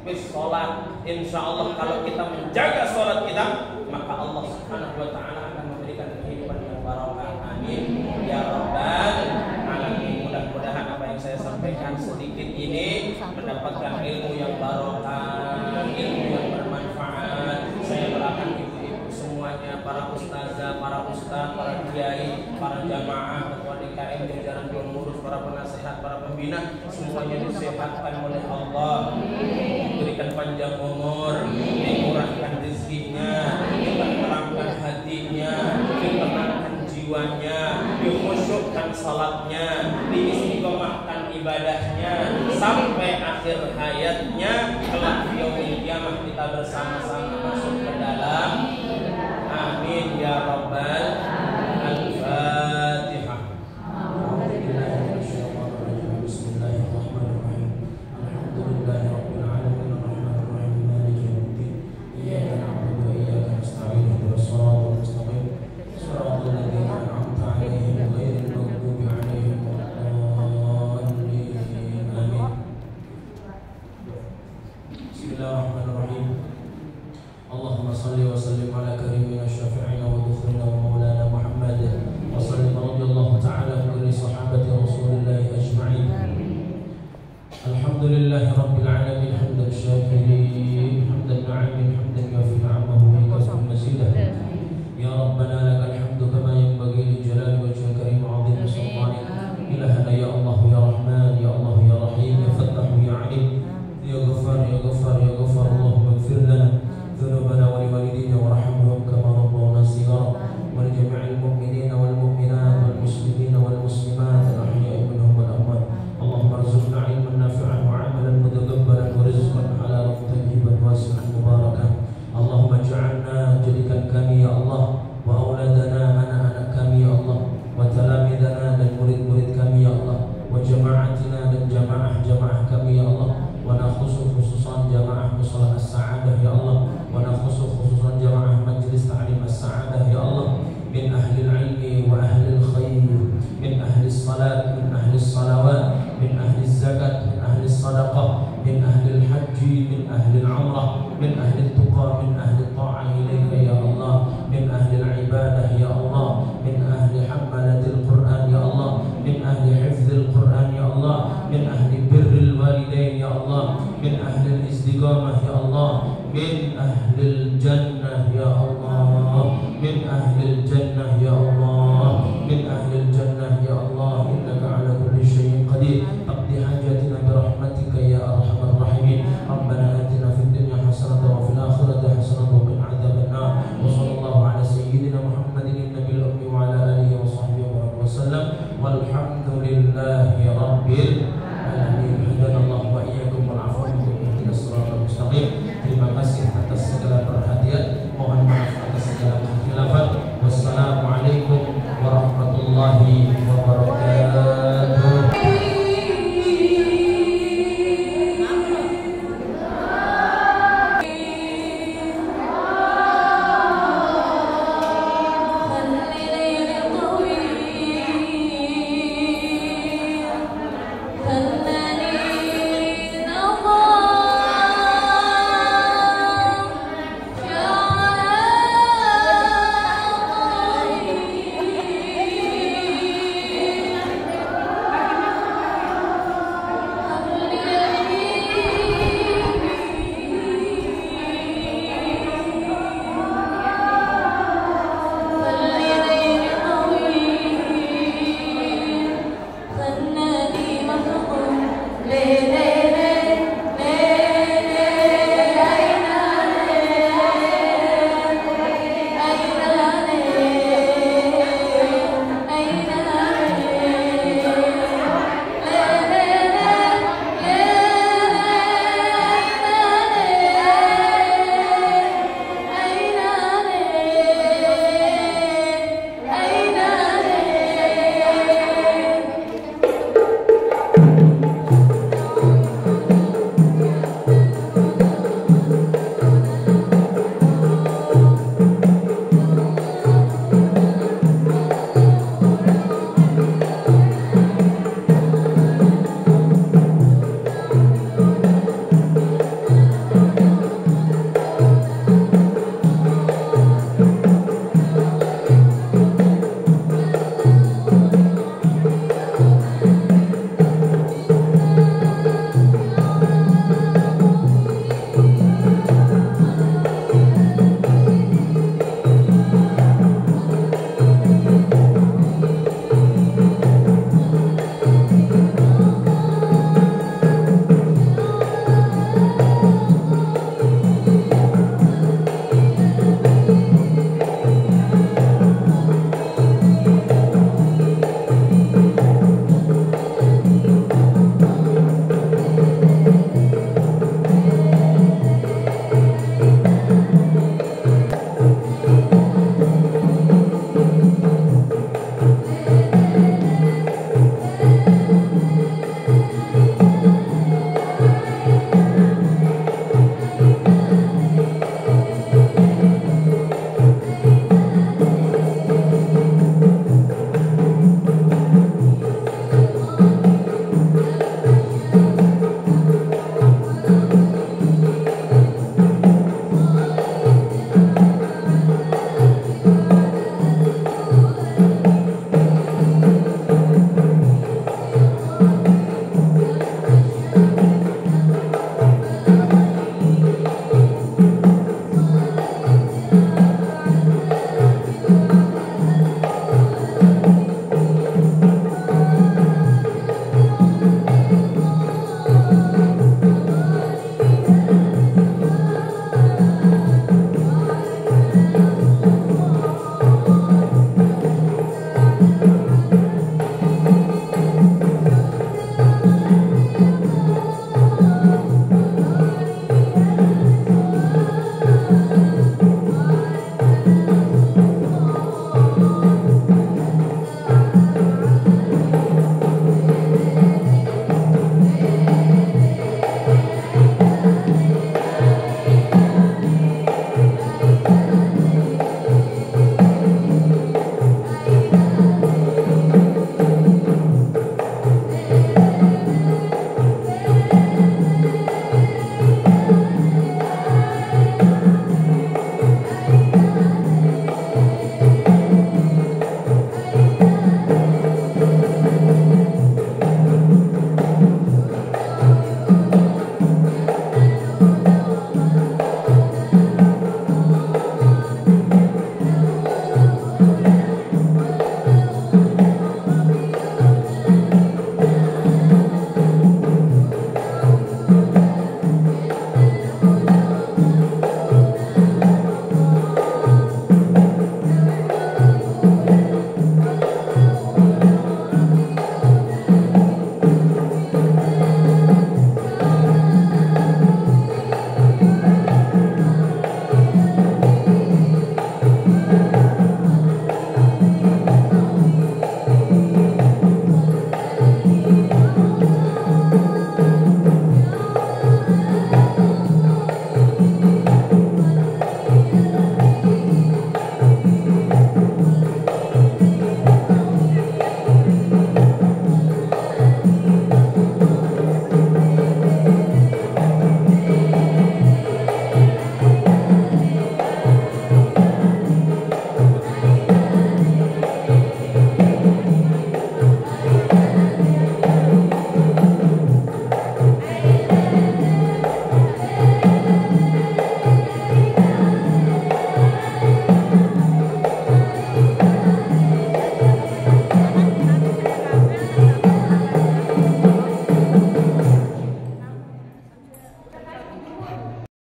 bis sholat. Insya Allah kalau kita menjaga sholat kita, maka Allah Subhanahu wa ta'ala akan memberikan kehidupan yang barokah. Amin ya rabbal alamin. Mudah-mudahan apa yang saya sampaikan sedikit ini mendapatkan ilmu yang barokah, ilmu yang bermanfaat. Saya doakan ibu-ibu semuanya, para ustazah, para ustaz, para kiai, para jamaah, ketua DKM, jajaran pengurus, para penasehat, para pembina, semuanya disehatkan oleh Allah, diberikan panjang umur, dimurahkan rezekinya, diterangkan hatinya, ditenangkan jiwanya, dikhusyukkan salatnya, diistiqomahkan ibadahnya sampai akhir hayatnya. Kelak yaumil qiyamah kita bersama-sama